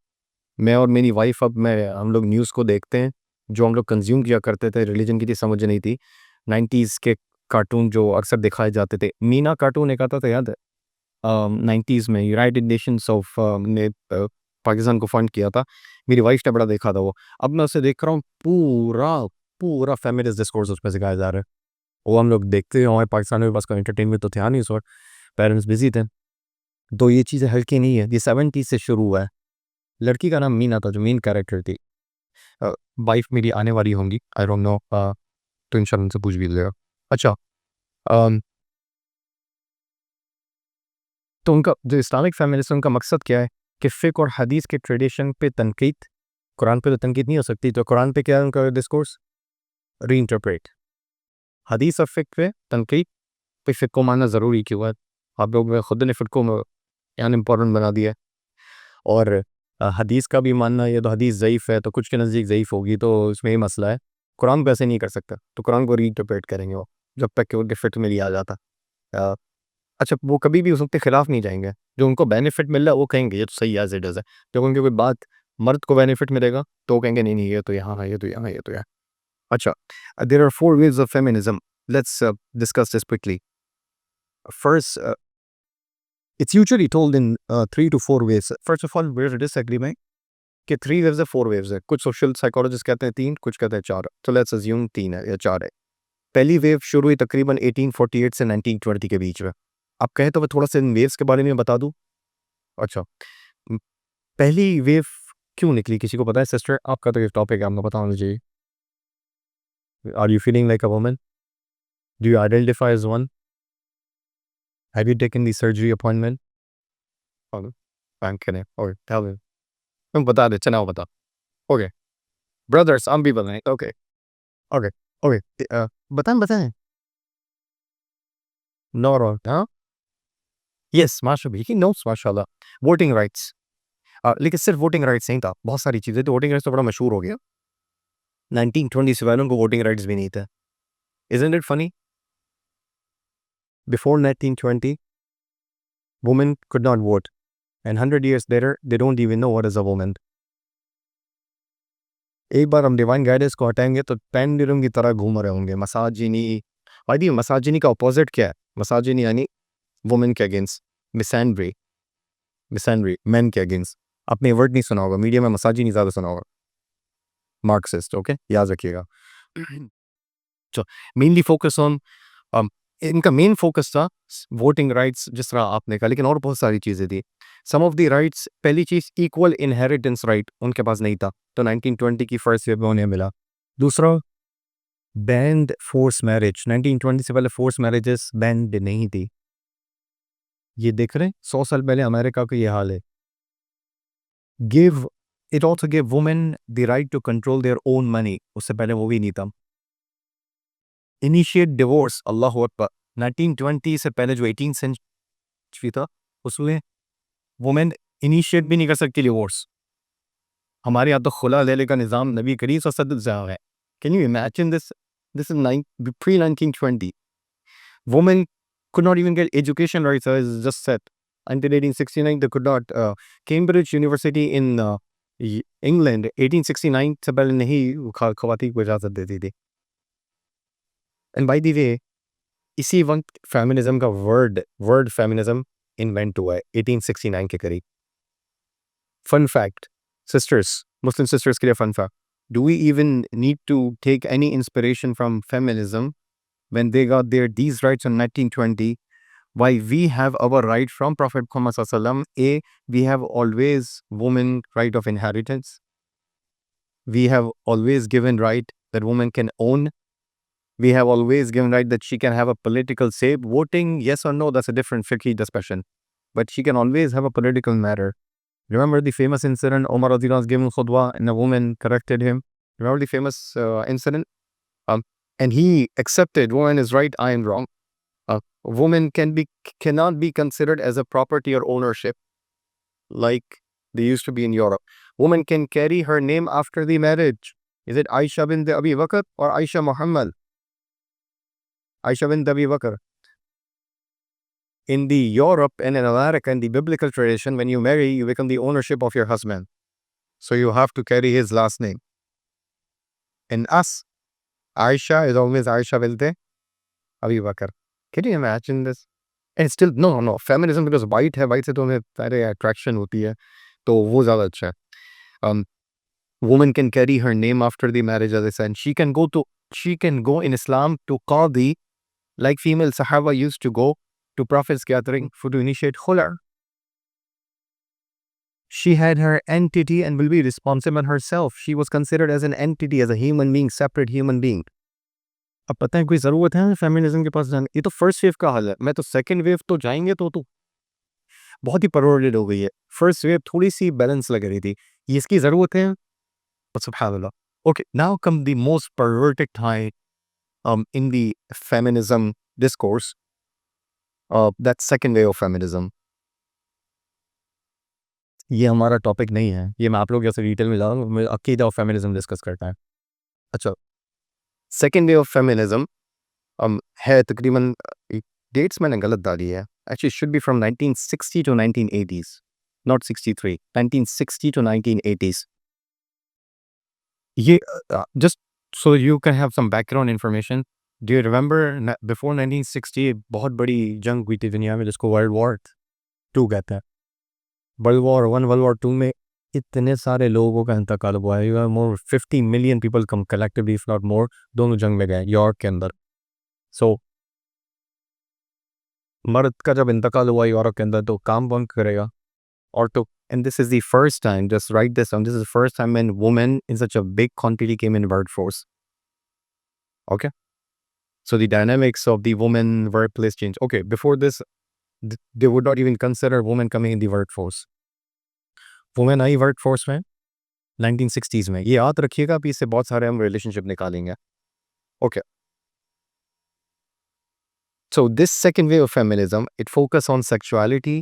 मैं और मेरी वाइफ़ हम लोग न्यूज़ को देखते हैं, जो हम लोग कंज़्यूम किया करते थे, रिलीजन की समझ नहीं थी। 90s के कार्टून जो अक्सर दिखाए जाते थे, मीना कार्टून एक आता था याद है? 90s में यूनाइटेड नेशंस ने पाकिस्तान को फंड किया था। मेरी वाइफ़ ने बड़ा देखा था वो। अब मैं उसे देख रहा हूँ, पूरा फेमिनिस्ट डिस्कोर्स उसमें सिखाया जा रहा है। वो हम लोग देखते हैं, हमारे पाकिस्तान में पास कोई एंटरटेनमेंट तो था नहीं उस वक़्त, पेरेंट्स बिज़ी थे। तो ये चीज़ें हल्की नहीं है, ये 70s से शुरू हुआ है। लड़की का नाम मीना था जो मेन कैरेक्टर थी। वाइफ़ मेरी आने वाली होंगी, आई डोंट नो, तो इंशाल्लाह उनसे पूछ भी लीजिएगा। अच्छा, अम, तो उनका जो इस्लामिक फेमिनिस्ट है उनका मकसद क्या है कि फ़िक़्ह और हदीस के ट्रेडिशन पे तनकीद, कुरान पे तो तनकीद नहीं हो सकती, तो कुरान पे क्या है उनका डिस्कोर्स? रीइंटरप्रेट। हदीस और फ़िक़्ह पे तनकीद, पे फ़िक़्ह को मानना ज़रूरी क्यों है? आप लोग खुद ने फ़िक़्ह को यानी इम्पोर्टेंट बना दिया है। और हदीस का भी मानना, ये तो हदीस ज़ईफ़ है, तो कुछ के नज़दीक ज़ईफ़ होगी, तो इसमें ये मसला है। कुरान को ऐसे नहीं कर सकता, तो कुरान को रीइंटरप्रेट करेंगे वो, जब तक कि उनके फ़िट में नहीं आ जाता। अ, अच्छा, वो कभी भी उसके खिलाफ नहीं जाएँगे, जो उनको बेनिफिट मिल रहा है वो कहेंगे ये तो सही है, एज़ इट इज़ है। जब उनकी कोई बात मर्द को बेनिफिट मिलेगा, तो वो कहेंगे नहीं, ये तो यहाँ है, ये तो यहाँ है, ये तो यहाँ। अच्छा, there are 4 waves of feminism, let's discuss this quickly. First, it's usually told in 3 to 4 ways. First of all, where's the disagreement? कि 3 वेव्स है, 4 वेव्स है। कुछ सोशल साइकोलॉजिस्ट कहते हैं 3, कुछ कहते हैं 4। तो लेट्स अज्यूम 3 है या 4 है। पहली वेव शुरू हुई तकरीबन 1848 से 1920 के बीच में। आप कहें तो मैं थोड़ा-सा इन वेव्स के बारे में बता दूँ? अच्छा, उम, पहली वेव क्यों निकली, किसी को पता है सिस्टर? आपका तो ये टॉपिक है, आपको पता होना चाहिए। Are you feeling like a woman? Do you identify as one? Have you taken the surgery appointment? Thank you. Okay, tell me. तुम बता दे, चलो बता। ओके, ब्रदर्स हम भी बताएँ, ओके, ओके, ओके, बताएँ? नो, नो, हाँ? यस, माशाल्लाह, ही नोस माशाल्लाह। वोटिंग राइट्स, लेकिन सिर्फ वोटिंग राइट्स नहीं था, बहुत सारी चीज़ें, तो वोटिंग राइट्स तो बड़ा मशहूर हो गया। 1920 वालों को वोटिंग राइट्स भी नहीं थे। Isn't it funny? Before 1920 women could not vote and 100 years later they don't even know what is a woman. एक बार हम डिवाइन गाइडेंस को हटाएँगे तो पेंडुलम की तरह घूम रहे होंगे। मिसोजिनी, भाई ये मिसोजिनी का अपोज़िट क्या है? मिसोजिनी यानी वुमेन के अगेंस्ट, मिसैंड्री, मेन के अगेंस्ट। आपने वर्ड नहीं सुना होगा, मीडिया में मिसोजिनी ज़्यादा सुना होगा। Marxist, okay? याद रखिएगा। So mainly focus on um, इनका मेन फोकस था वोटिंग राइट्स, जिस तरह आपने कहा, लेकिन और बहुत सारी चीज़ें थी। सम ऑफ द राइट्स, पहली चीज़ इक्वल इनहेरिटेंस राइट उनके पास नहीं था, तो 1920 की फर्स्ट वेव में उन्हें मिला। दूसरा, बैंड फोर्स मैरिज, 1920 से पहले फोर्स मैरिजेस बैंड नहीं थी। ये देख रहे हैं, 100 साल पहले अमेरिका का ये हाल है। Give it also give women the right to control their own money, उससे पहले वो भी नहीं था। इनिशिएट डिवोर्स, अल्लाह अकबर, 1920 से पहले जो 18th सेंचुरी था, उसमें वुमेन इनिशिएट भी नहीं कर सकती डिवोर्स। हमारे यहाँ तो खुला लेने का निज़ाम नबी करीम सल्लल्लाहु अलैहि वसल्लम है। Can you imagine this? This is pre 1920। Women could not even get education rights, as just said. Until 1869, they could not. Cambridge University in England, 1869 से पहले नहीं खवातीन को इजाज़त देती थी। एंड बाय द वे, इसी वक्त फेमिनिज्म का वर्ड फेमिनिज्म इन्वेंट हुआ है 1869 के करीब। Fun fact, sisters, Muslim sisters के लिए fun fact, do we even need to take any inspiration from feminism when they got these rights in 1920? Why we have our right from Prophet Muhammad Sallallahu Alaihi Wasallam? A, we have always women right of inheritance. We have always given right that woman can own. We have always given right that she can have a political say. Voting, yes or no, that's a different fiqhi discussion. But she can always have a political matter. Remember the famous incident, Umar Radhiyallahu anhu was giving khutbah and a woman corrected him. Remember the famous incident? And he accepted, woman is right, I am wrong. Woman cannot be considered as a property or ownership like they used to be in Europe. Woman can carry her name after the marriage. Is it Aisha bint Abi Bakr or Aisha Muhammad? Aisha bint Abi Bakr. In the Europe and in America, in the biblical tradition, when you marry, you become the ownership of your husband. So you have to carry his last name. In us, Aisha is always Aisha Bilte Abu Bakr. Can you imagine this? And still, no, feminism because white है, white से तो हमें सारे attraction होती है, तो वो ज़्यादा अच्छा है. Woman can carry her name after the marriage, as I said. She can go in Islam to qadi, like female Sahaba used to go to Prophet's gathering to initiate khula. She had her entity and will be responsible herself. She was considered as an entity, as a human being, separate human being. अब पता है कोई ज़रूरत है feminism के पास जाने? ये तो फर्स्ट वेव का हाल है. मैं तो सेकंड वेव तो जाएंगे तो बहुत ही परवर्टेड हो गई है. फर्स्ट वेव थोड़ी सी बैलेंस लग रही थी. ये इसकी ज़रूरत है. But subhanallah. Okay, now come the most perverted time in the feminism discourse. That second way of feminism. ये हमारा टॉपिक नहीं है. ये मैं आप लोग जैसे डिटेल में जा रहा हूँ. अकीदा ऑफ फेमिनिज्म डिस्कस करता है. अच्छा, सेकेंड वे ऑफ फेमिनिज्म है तकरीबन डेट्स मैंने गलत डाली है. Actually, it should be from 1960 to 1980s, not 63. 1960 to 1980s. ये just so you can have some background information. Do you remember before 1960 बहुत बड़ी जंग हुई थी दुनिया में जिसको वर्ल्ड वॉर 2 कहते हैं. वर्ल्ड वॉर 1, वर्ल्ड वॉर 2 में इतने सारे लोगों का इंतकाल हुआ है. मोर 50 million people come collectively if not more दोनों जंग में गए यूरोप के अंदर. सो मर्द का जब इंतकाल हुआ यूरोप के अंदर तो काम कौन करेगा? और तो and this is the first time, just write this down, this is the first time when women in such a big quantity came in workforce. Okay, so the dynamics of the woman workplace changed. Okay, before this they would not even consider women coming in the workforce. Women I workforce में 1960s में. ये याद रखिएगा, अभी इससे बहुत सारे हम रिलेशनशिप निकालेंगे. Okay, so this second way of feminism, it focus on sexuality.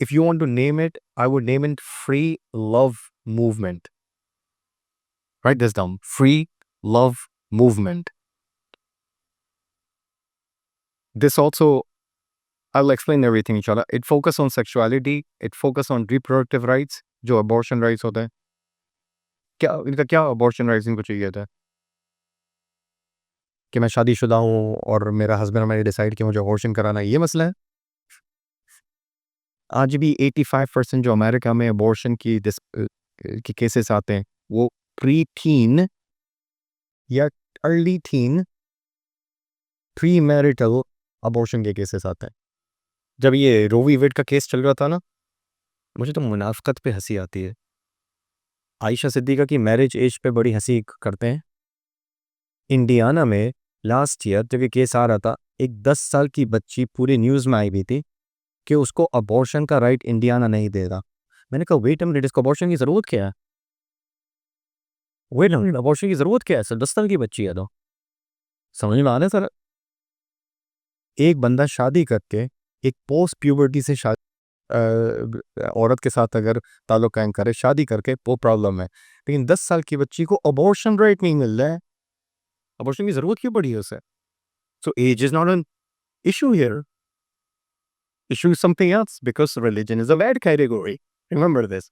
If you want to name it, I would name it free love movement. Write this down. Free love movement. This also, I'll explain everything inshallah. It focus on sexuality. It focus on reproductive rights. जो abortion rights होते हैं. क्या इनका क्या abortion rights इनको चाहिए था? कि मैं शादीशुदा हूँ और मेरा हस्बैंड मैंने डिसाइड किया मुझे abortion कराना है, ये मसला है. आज भी 85% जो अमेरिका में अबॉर्शन की केसेस आते हैं वो प्री टीन या early tin pre marital abortion के केसेस आते हैं. जब ये रो वी वेड का केस चल रहा था ना, मुझे तो मुनाफकत पे हंसी आती है. आयशा सिद्दीका की मैरिज एज पे बड़ी हंसी करते हैं. इंडियाना में लास्ट ईयर जब ये केस आ रहा था, एक 10 साल की बच्ची पूरी न्यूज़ में आई हुई थी कि उसको अबॉर्शन का राइट इंडियाना नहीं दे रहा. मैंने कहा वेट अ मिनट, इसको अबॉर्शन की ज़रूरत क्या है? वेट अ मिनट, अबॉर्शन की ज़रूरत क्या है? सर 10 साल की बच्ची है तो समझ में आ रहा है सर. एक बंदा शादी करके एक पोस्ट प्यूबर्टी से औरत के साथ अगर ताल्लुक कायम करे, शादी करके वो प्रॉब्लम है, लेकिन 10 साल की बच्ची को अबॉर्शन राइट नहीं मिल रहा है. अबॉर्शन की ज़रूरत क्यों पड़ी है उसे? So age is not an issue here. Issue is something else because religion is a bad category. Remember this.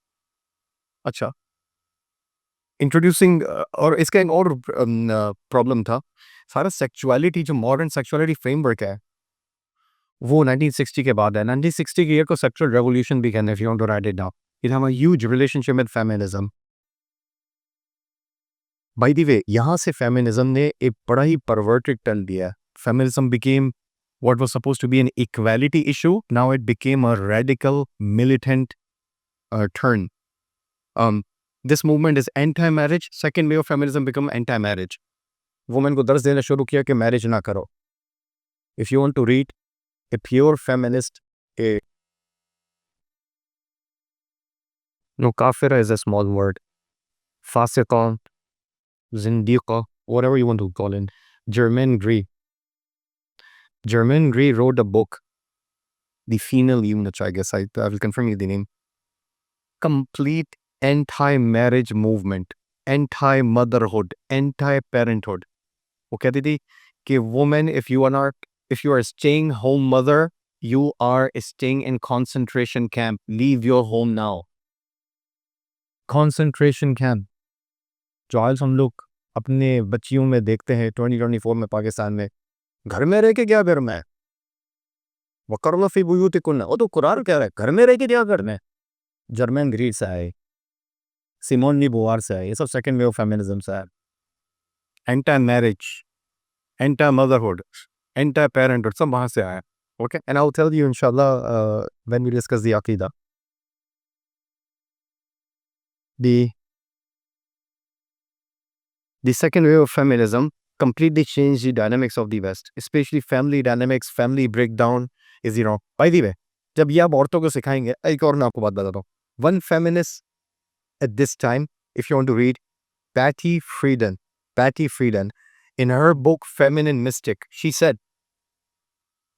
अच्छा, इंट्रोड्यूसिंग और इसका एक और प्रॉब्लम था. सारा सेक्सुअलिटी जो मॉडर्न सेक्सुअलिटी फ्रेमवर्क है वो 1960 के बाद है. 1960 के ईयर को सेक्सुअल रेवोल्यूशन भी कहते हैं. If you want to write it down, it have a huge relationship with feminism. By the way, यहाँ से फेमिनिज्म ने एक बड़ा ही परवर्टेड टर्न दिया है. Feminism became what was supposed to be an equality issue, now it became a radical militant turn. This movement is anti-marriage. Second way of feminism become anti-marriage. Women को दर्ज देना शुरू किया कि marriage ना करो. If you want to read a pure feminist, no, kafira is a small word. Fasiqa, zindiqa, whatever you want to call it. Germaine Greer wrote a book, The Female Eunuch, I guess. I will confirm you the name. Complete anti-marriage movement, anti-motherhood, anti-parenthood. वो कहती थी कि women, if you are staying home mother, You are staying in concentration camp. Leave your home now. Concentration camp. जो आज हम लोग अपने बच्चियों में देखते हैं 2024 में पाकिस्तान में, घर में रह के क्या करना है? वक़र्न फ़ी बुयूतिकुन्ना, वो तो कुरान कह रहा है, घर में रह के क्या करना है? जर्मन ग्रीड से आए, सिमोन डी बोवार से आए, ये सब सेकंड वेव फेमिनिज्म से आए. Anti marriage, anti motherhood, anti parenthood, सब वहाँ से आया. Okay, and I will tell you इंशाल्लाह व्हेन वी डिस्कस द अकीदा. The second wave of feminism completely changed the dynamics of the West, especially family dynamics, family breakdown is, by the way, जब ये आप औरतों को सिखाएंगे, एक और मैं आपको बात बताता हूँ. One feminist at this time, if you want to read, Patty Friedan, in her book Feminine Mystic, she said,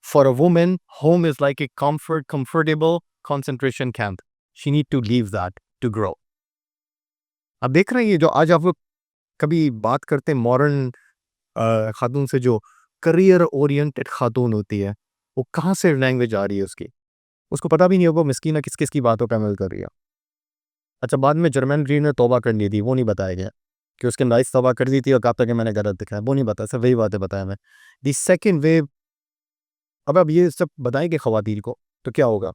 for a woman, home is like a comfortable concentration camp. She need to leave that to grow. अब देख रहे हैं ये जो आज आप लोग कभी बात करते हैं मॉडर्न खातून से, जो करियर ओरिएंटेड खातून होती है, वो कहाँ से लैंग्वेज आ रही है उसको पता भी नहीं होगा मिस्कीना किस किस की बातों पे अमल कर रही है. अच्छा, बाद में जर्मन ग्रीन ने तौबा कर ली थी, वो नहीं बताया गया कि उसके नाइस तौबा कर दी थी और कब तक मैंने गलत दिखाया, वो नहीं बताया. सब वही बातें बताया मैं. दी सेकेंड वेव, अब ये सब बताएंगे ख़वातीन को तो क्या होगा.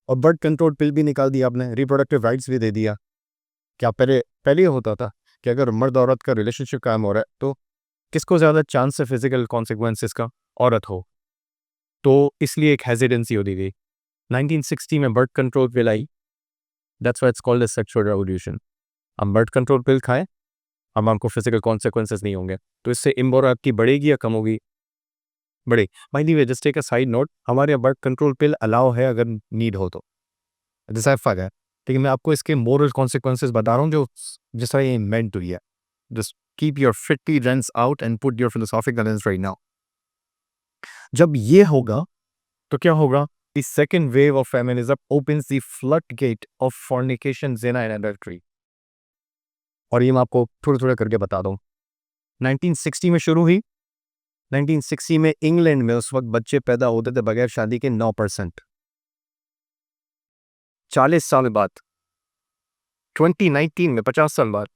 और बर्थ कंट्रोल पिल भी निकाल दिया आपने, रिप्रोडक्टिव राइट्स भी दे दिया. क्या पहले होता था कि अगर मर्द औरत का रिलेशनशिप कायम हो रहा है तो किसको ज़्यादा चांस है फिजिकल कॉन्सिक्वेंसेस का? औरत हो. तो इसलिए एक हेजिडेंसी होती थी. 1960 में birth control pill I, that's why it's called the sexual revolution. हम बर्थ कंट्रोल पिल खाएं, हम हमको फिजिकल कॉन्सिक्वेंसेस नहीं होंगे. तो इससे इम्बोर आपकी बढ़ेगी या कम होगी? बढ़े. By the way, just take a side note, हमारे यहाँ बर्थ कंट्रोल पिल अलाउ है अगर नीड हो तो, जैसा फ़र्क है. लेकिन मैं आपको इसके मोरल कॉन्सिक्वेंसेस बता रहा हूँ जो जिस तरह ये इन्वेंट हुई है. Just keep your fifty lens out and put your philosophical lens right now. जब ये होगा तो क्या होगा? The second wave of feminism opens the floodgate of fornication, ज़िना एंड एडल्ट्री. और ये मैं आपको थोड़ा थोड़ा करके बता दूँ. 1960 में शुरू हुई. 1960 में इंग्लैंड में उस वक्त बच्चे पैदा होते थे बगैर शादी के 9%. 40 साल बाद 2019 में 50 साल बाद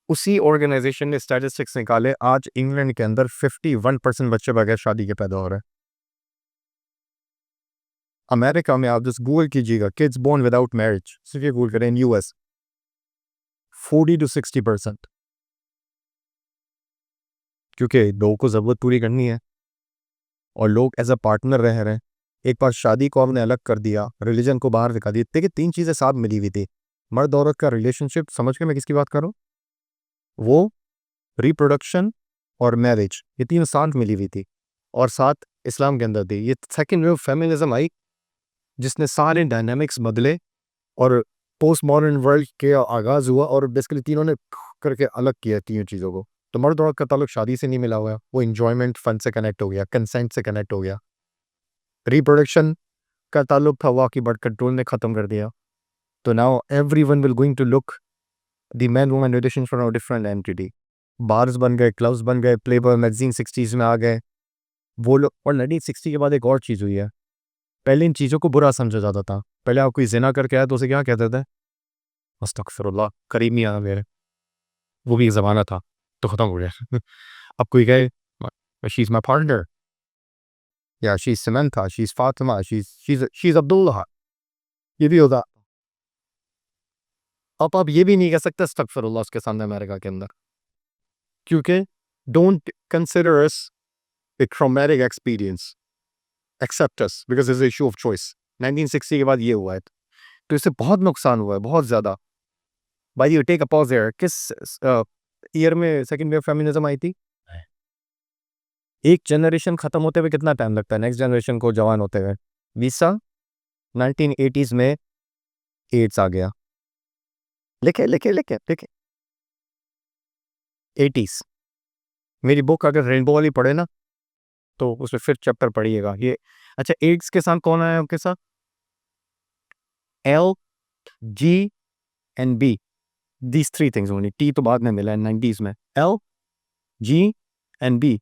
उसी ऑर्गेनाइजेशन ने स्टैटिस्टिक्स निकाले, आज इंग्लैंड के अंदर 51% बच्चे बगैर शादी के पैदा हो रहे हैं. अमेरिका में आप जस्ट गूगल कीजिएगा किड्स बोर्न विदाउट मैरिज, सिर्फ ये गूगल करें, इन यूएस 40 to 60%. क्योंकि लोगों को ज़रूरत पूरी करनी है और लोग एज अ पार्टनर रह रहे हैं. एक बार शादी को हमने अलग कर दिया, रिलीजन को बाहर दिखा दिया. देखिए, 3 चीज़ें साथ मिली हुई थी. मर्द औरत का रिलेशनशिप, समझ के मैं किसकी बात कर रहा हूँ, वो रिप्रोडक्शन और मैरिज, ये 3 साथ मिली हुई थी और साथ इस्लाम के अंदर थी. ये सेकेंड वेव फेमिनिज्म आई जिसने सारे डायनामिक्स बदले और पोस्ट मॉडर्न वर्ल्ड के आगाज़ हुआ और बेसिकली तीनों ने करके अलग किया तीनों चीज़ों को. तो मर्द औरत का ताल्लुक शादी से नहीं मिला हुआ है, वो इंजॉयमेंट फन से कनेक्ट हो गया, कंसेंट से कनेक्ट हो गया. रिप्रोडक्शन का ताल्लुक था, वो की बर्थ कंट्रोल ने ख़त्म कर दिया. तो now everyone will going to look the man woman relation from a different entity. Bars बन गए, क्लब्स बन गए, प्लेबॉय मैगजीन 60s में आ गए वो लोग. और 1960 के बाद एक और चीज़ हुई है. पहले इन चीज़ों को बुरा समझा जाता था. पहले आप कोई ज़िना करके आया तो उसे क्या कहते थे? अस्तगफिरुल्लाह, करीब नहीं आना मेरे. वो भी एक ज़माना था, तो ख़त्म हो गया. अब कोई कहे शी इज़ माई पार्टनर, या she is Samantha, she is Fatima, she is Abdullah, ये भी होता. अब आप ये भी नहीं कह सकते अस्तगफिरुल्लाह उसके सामने अमेरिका के अंदर, क्योंकि don't consider us a traumatic experience, accept us because it's a issue of choice. 1960 के बाद ये हुआ है, तो इससे बहुत नुकसान हुआ है, बहुत ज़्यादा. भाई you take a pause there. किस ईयर में सेकंड वेव फेमिनिज्म आई थी? एक जनरेशन खत्म होते हुए कितना टाइम लगता है नेक्स्ट जनरेशन को जवान होते हुए? 20 साल. 1980s में एड्स आ गया. लिखे 80s. मेरी बुक अगर रेनबो वाली पढ़े ना तो उसमें फिर चैप्टर पढ़िएगा ये. अच्छा, एड्स के साथ कौन आया आपके साथ? L, G and B. These 3 things only. T तो बाद में मिला है 90s में. L, G and B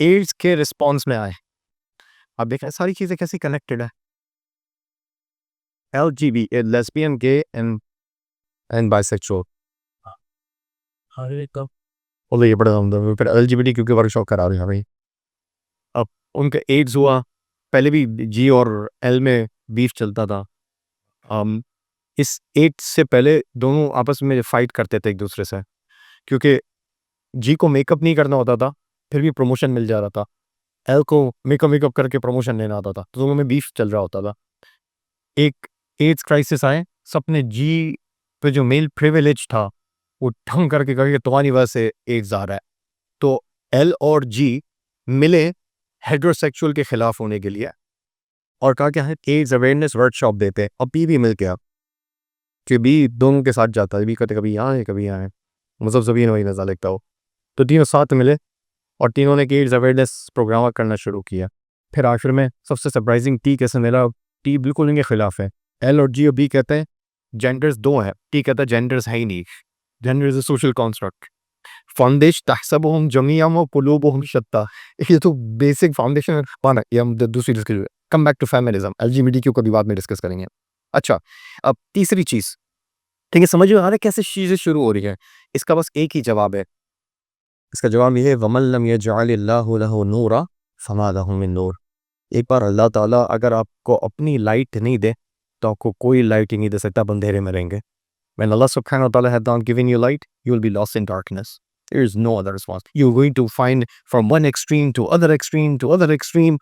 AIDS के रिस्पॉन्स में आए. अब देखें सारी चीज़ें कैसी कनेक्टेड है। LGB, lesbian, gay and bisexual. हर एक का और ये बड़ा फिर LGBT क्योंकि वर्कशॉप करा रहे हैं भाई। अब उनका एड्स हुआ, पहले भी G और L में बीफ चलता था। इस एड्स से पहले दोनों आपस में फाइट करते थे एक दूसरे से, क्योंकि G को मेकअप नहीं करना होता था फिर भी प्रमोशन मिल जा रहा था, L को मेकअप करके प्रमोशन लेना आता था, तो दोनों में बीफ चल रहा होता था। एक एड्स क्राइसिस आए, सबने G पे जो मेल प्रिविलेज था वो ढंग करके कहा कि तुम्हारी वजह से एड्स आ रहा है, तो L और G मिले हेड्रोसेक्सुअल के खिलाफ होने के लिए और कहा क्या है एड्स अवेयरनेस वर्कशॉप देते हैं। अब बी भी मिल गया कि बी दोनों के साथ जाता है, बी कहते कभी यहाँ है कभी यहाँ है, मतलब जबीन वही नज़ा लिखता हो, तो तीनों साथ मिले और तीनों ने एड्स अवेयरनेस प्रोग्राम करना शुरू किया। फिर आखिर में सबसे सरप्राइजिंग टी कैसे मिला, टी बिल्कुल इनके खिलाफ है। L और G और B कहते हैं जेंडर्स दो हैं, टी कहता है जेंडर्स है ही नहीं, gender is a social construct. Foundation तहसबुहुम जमीअन व कुलूबुहुम शत्ता, ये तो बेसिक फाउंडेशन पाना। ये हम दूसरी discuss come back to feminism, LGBTQ को भी बाद में डिस्कस करेंगे। अच्छा, अब तीसरी चीज़, ठीक है, समझ में आ रहा है कैसे चीज़ें शुरू हो रही है। इसका बस एक ही जवाब है, इसका जवाब ये है वमन लम यजअलिल्लाहु लहु नूरा फमा लहु मिन नूर। एक बार अल्लाह ताला अगर आपको अपनी लाइट नहीं दे तो आपको कोई लाइट ही नहीं दे सकता, आप अंधेरे में रहेंगे। When Allah subhanahu wa ta'ala has not given you light, you will be lost in darkness. There is no other response. You're going to find from one extreme to other extreme to other extreme,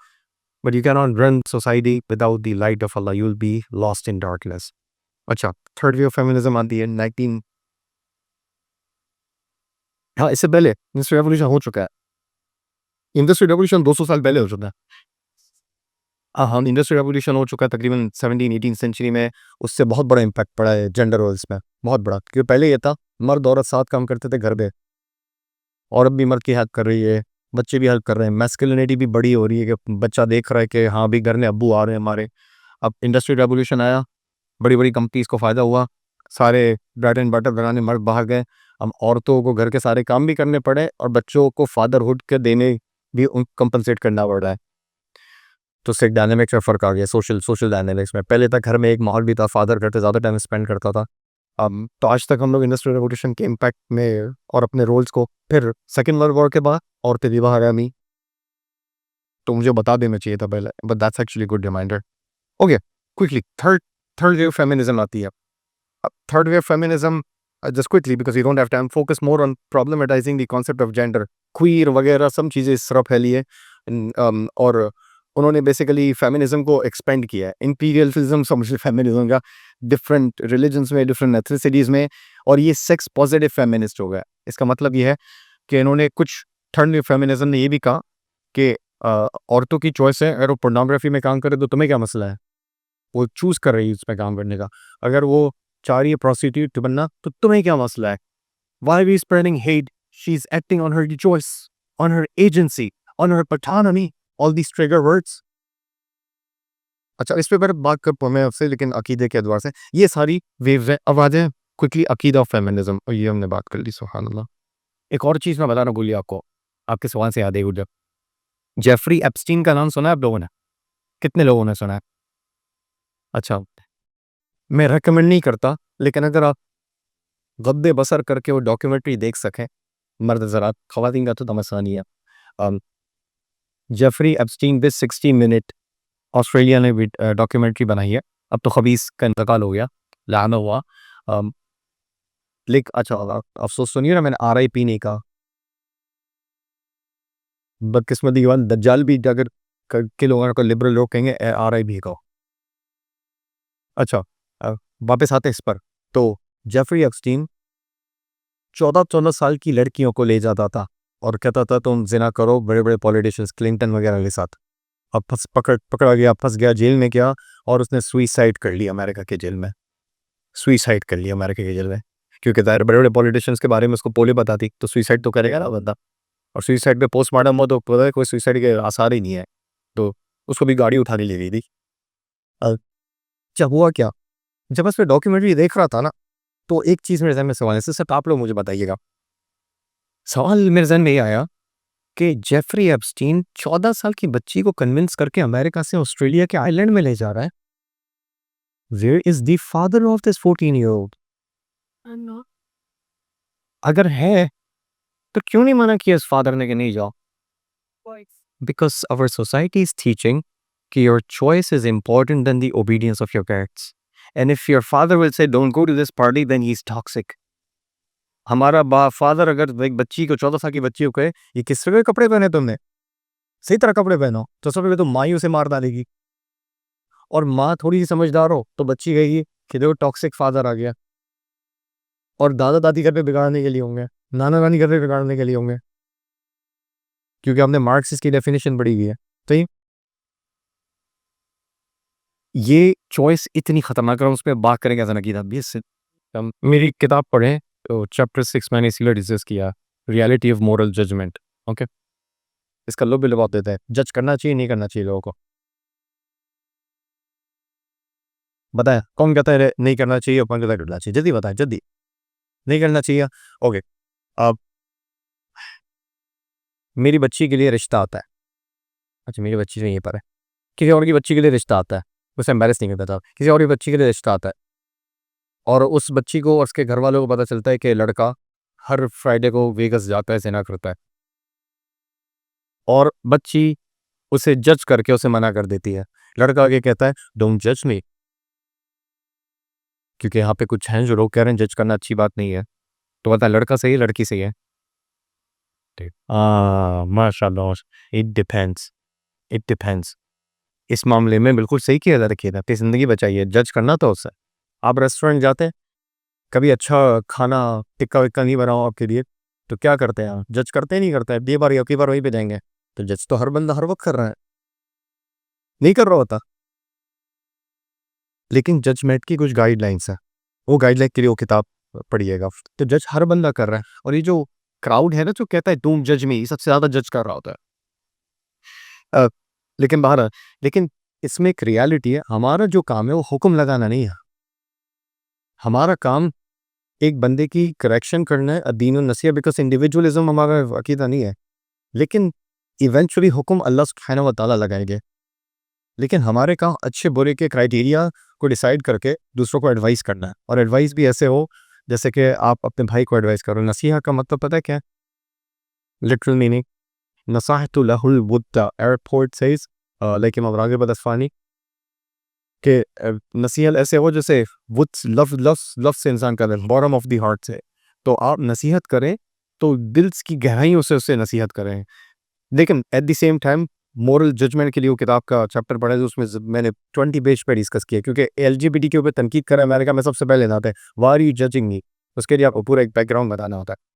but you cannot run society without the light of Allah. You'll be lost in darkness. अच्छा, third wave of feminism आती है 19, हाँ इससे पहले industrial revolution हो चुका है। Industrial revolution 200 साल पहले हो चुका है। हाँ, इंडस्ट्रियल रेवोल्यूशन हो चुका है तकरीबन 17-18 सेंचुरी में। उससे बहुत बड़ा इम्पैक्ट पड़ा है जेंडर रोल्स में, बहुत बड़ा। क्योंकि पहले ये था मर्द औरत साथ काम करते थे घर पे, औरत भी मर्द की हेल्प कर रही है, बच्चे भी हेल्प कर रहे हैं, मैस्कुलिनिटी भी बड़ी हो रही है कि बच्चा देख रहा है कि हाँ भी घर में अब्बू आ रहे हैं हमारे। अब इंडस्ट्रियल रेवोल्यूशन आया, बड़ी बड़ी कंपनीज को फ़ायदा हुआ, सारे ब्रेड एंड बटर बनाने मर्द बाहर गए, अब औरतों को घर के सारे काम भी करने पड़े और बच्चों को फादरहुड के देने भी उन कंपनसेट करना पड़ रहा है। तो उससे एक डायनेमिक्स में फ़र्क आ गया, सोशल डायनेमिक्स में। पहले तक घर में एक माहौल भी था, फादर घर पे ज़्यादा टाइम स्पेंड करता था। तो आज तक हम लोग इंडस्ट्रियल रेवोल्यूशन के इम्पैक्ट में और अपने रोल्स को, फिर सेकेंड वर्ल्ड वॉर के बाद औरतें भी बाहर आई, तो मुझे बता देना चाहिए था पहले, but that's actually good reminder. Okay, quickly third wave feminism आती है। अब third wave feminism, just quickly because we don't have time, focus more on problematizing the concept of gender, queer वगैरह सब चीज़ें इस तरफ फैली है। और उन्होंने बेसिकली फेमिनिज्म को एक्सपेंड किया है। इंपीरियलिज्म समझ फेमिनिज्म का डिफरेंट रिलीजन्स में, डिफरेंट एथनिसिटीज़ में, और ये सेक्स पॉजिटिव फेमिनिस्ट हो गया। इसका मतलब ये है कि इन्होंने कुछ थर्ड वेव फेमिनिज्म ने ये भी कहा कि औरतों की चॉइस है, अगर वो पोर्नोग्राफी में काम करे तो तुम्हें क्या मसला है, वो चूज़ कर रही है उसमें काम करने का। अगर वो चाह रही है प्रोस्टिट्यूट बनना तो तुम्हें क्या मसला है। Why we spreading hate, she is acting on her choice, on her agency, on her पठानमी, ऑल दीज ट्रिगर वर्ड्स। अच्छा, इस पे पर बात कर पाऊँ मैं आपसे, लेकिन अकीदे के अदवार से ये सारी वेव्स हैं। अब आ जाए क्विकली अकीदा ऑफ फेमिनिज्म, और ये हमने बात कर ली, सुभान अल्लाह। एक और चीज़ मैं बताना भूली आपको, आपके सवाल से याद है उधर, जेफरी एप्स्टीन का नाम सुना है आप लोगों ने? कितने लोगों ने सुना है? अच्छा, मैं रेकमेंड नहीं करता, लेकिन अगर आप गद्दे बसर करके वो डॉक्यूमेंट्री देख सकें, मर्द ज़रात ख़वातीन का तो तमस्सा नहीं है। Jeffrey Epstein with 60 minute, Australia ने भी डॉक्यूमेंट्री बनाई है। अब तो खबीस का इंतकाल हो गया, लाना हुआ। लेकिन अच्छा, अफसोस सुनिए ना, मैंने RIP नहीं कहा। बदकिस्मती की बात, दज्जाल भी अगर के लोगों को लिबरल लोग कहेंगे RIP कहो। अच्छा, वापस आते इस पर। तो जेफरी एप्स्टीन 14-14 साल की लड़कियों को ले जाता था और कहता था तुम जिना करो बड़े बड़े पॉलिटिशियंस क्लिंटन वगैरह के साथ। अब पकड़ा गया, फंस गया जेल में गया, और उसने सुइसाइड कर लिया अमेरिका के जेल में। सुइसाइड कर लिया अमेरिका के जेल में, क्योंकि बड़े बड़े पॉलिटिशियंस के बारे में उसको पोले बताती, तो सुइसाइड तो करेगा ना बंदा। और सुइसाइड पे पोस्टमार्टम हो तो पता है कोई सुइसाइड के आसार ही नहीं है, तो उसको भी गाड़ी उठाने ले गई थी। जब हुआ क्या, जब उस पर डॉक्यूमेंट्री देख रहा था ना, तो एक चीज़ मेरे जहन में सवाल है, सिर्फ आप लोग मुझे बताइएगा। सवाल मेरे जहन में ये आया कि जेफरी एप्स्टीन 14 साल की बच्ची को कन्विंस करके अमेरिका से ऑस्ट्रेलिया के आइलैंड में ले जा रहा है। Where is the father of this 14 year old? अगर है तो क्यों नहीं मना किया इस फादर ने कि नहीं जाओ? Because our society is teaching that your choice is important than the obedience of your parents. And if your father will say, don't go to this party, then he's toxic. हमारा father अगर एक बच्ची को 14 साल की बच्ची को कहे ये किस तरह के कपड़े पहने तुमने, सही तरह कपड़े पहनो, तो सबसे पहले तो माँ ही उसे मार डालेगी। और माँ थोड़ी सी समझदार हो तो बच्ची कहेगी कि देखो टॉक्सिक फादर आ गया। और दादा दादी घर पे बिगाड़ने के लिए होंगे, नाना नानी घर पे बिगाड़ने के लिए होंगे, क्योंकि हमने मार्क्सिस्ट की डेफिनेशन पढ़ी हुई है। तो ये चॉइस इतनी खतरनाक है, उस पर बात करेंगे ऐसा नकीदा भी। मेरी किताब पढ़ें तो चैप्टर 6 मैंने इसीलिए डिस्कस किया, reality of moral judgment. Okay, इसका लोग भी लगा देते हैं जज करना चाहिए नहीं करना चाहिए लोगों को। बताया कौन कहता है नहीं करना चाहिए और कौन कहता है करना चाहिए? जल्दी बताएं, जल्दी। नहीं करना चाहिए। ओके, अब मेरी बच्ची के लिए रिश्ता आता है। अच्छा, मेरी बच्ची से यहीं पर है, किसी और की बच्ची के लिए रिश्ता आता है, उसे एम्बेरस नहीं करता था, किसी और की बच्ची के लिए रिश्ता आता है और उस बच्ची को और उसके घर वालों को पता चलता है कि लड़का हर फ्राइडे को वेगस जाता है, ज़िना करता है, और बच्ची उसे जज करके उसे मना कर देती है। लड़का आगे कहता है डोंट जज मी, क्योंकि यहाँ पे कुछ हैं जो लोग कह रहे हैं जज करना अच्छी बात नहीं है। तो बता लड़का सही है लड़की सही है? माशाल्लाह, इट डिपेंड्स, इट डिपेंड्स। इस मामले में बिल्कुल सही किया जा रखिए, अपनी ज़िंदगी बचाइए, जज करना तो उससे। आप रेस्टोरेंट जाते हैं, कभी अच्छा खाना टिक्का विक्का नहीं बनाओ आपके लिए, तो क्या करते हैं आप? जज करते नहीं करते हैं, ये बार अगली बार वहीं पे जाएंगे। तो जज तो हर बंदा हर वक्त कर रहा है, नहीं कर रहा होता, लेकिन जजमेंट की कुछ गाइडलाइंस है, वो गाइडलाइन के लिए वो किताब पढ़िएगा। तो जज हर बंदा कर रहा है, और ये जो क्राउड है ना जो कहता है डोंट जज मी, सबसे ज़्यादा जज कर रहा होता है। लेकिन बाहर, लेकिन इसमें एक रियलिटी है, हमारा जो काम है वो हुक्म लगाना नहीं है, हमारा काम एक बंदे की करेक्शन करना है, दीन और नसीहत, बिकॉज इंडिविजुअलिज्म हमारा अकीदा नहीं है। लेकिन इवेंचुअली हुक्म अल्लाह सुब्हानहू व तआला लगाएंगे, लेकिन हमारे काम अच्छे बुरे के क्राइटेरिया को डिसाइड करके दूसरों को एडवाइस करना है, और एडवाइस भी ऐसे हो जैसे कि आप अपने भाई को एडवाइस करो। नसीहा का मतलब पता है क्या है? लिटरल मीनिंग नसाहतु लहुल वुद्दा, एयरपोर्ट सेज लाइक इमाम रागिब अल-असफ़हानी के नसीहत ऐसे हो जैसे वुद्स लव लव लव से इंसान कर रहे हैं, बॉटम ऑफ द हार्ट से। तो आप नसीहत करें तो दिल की गहराइयों से उससे नसीहत करें, लेकिन at the same time moral judgment के लिए वो किताब का चैप्टर पढ़ा है, उसमें मैंने 20 पेज पे डिस्कस किया, क्योंकि एलजीबीटी के ऊपर तनकीद करें अमेरिका में सबसे पहले ना आता है why are you judging me, उसके लिए आपको पूरा एक बैकग्राउंड बताना होता है।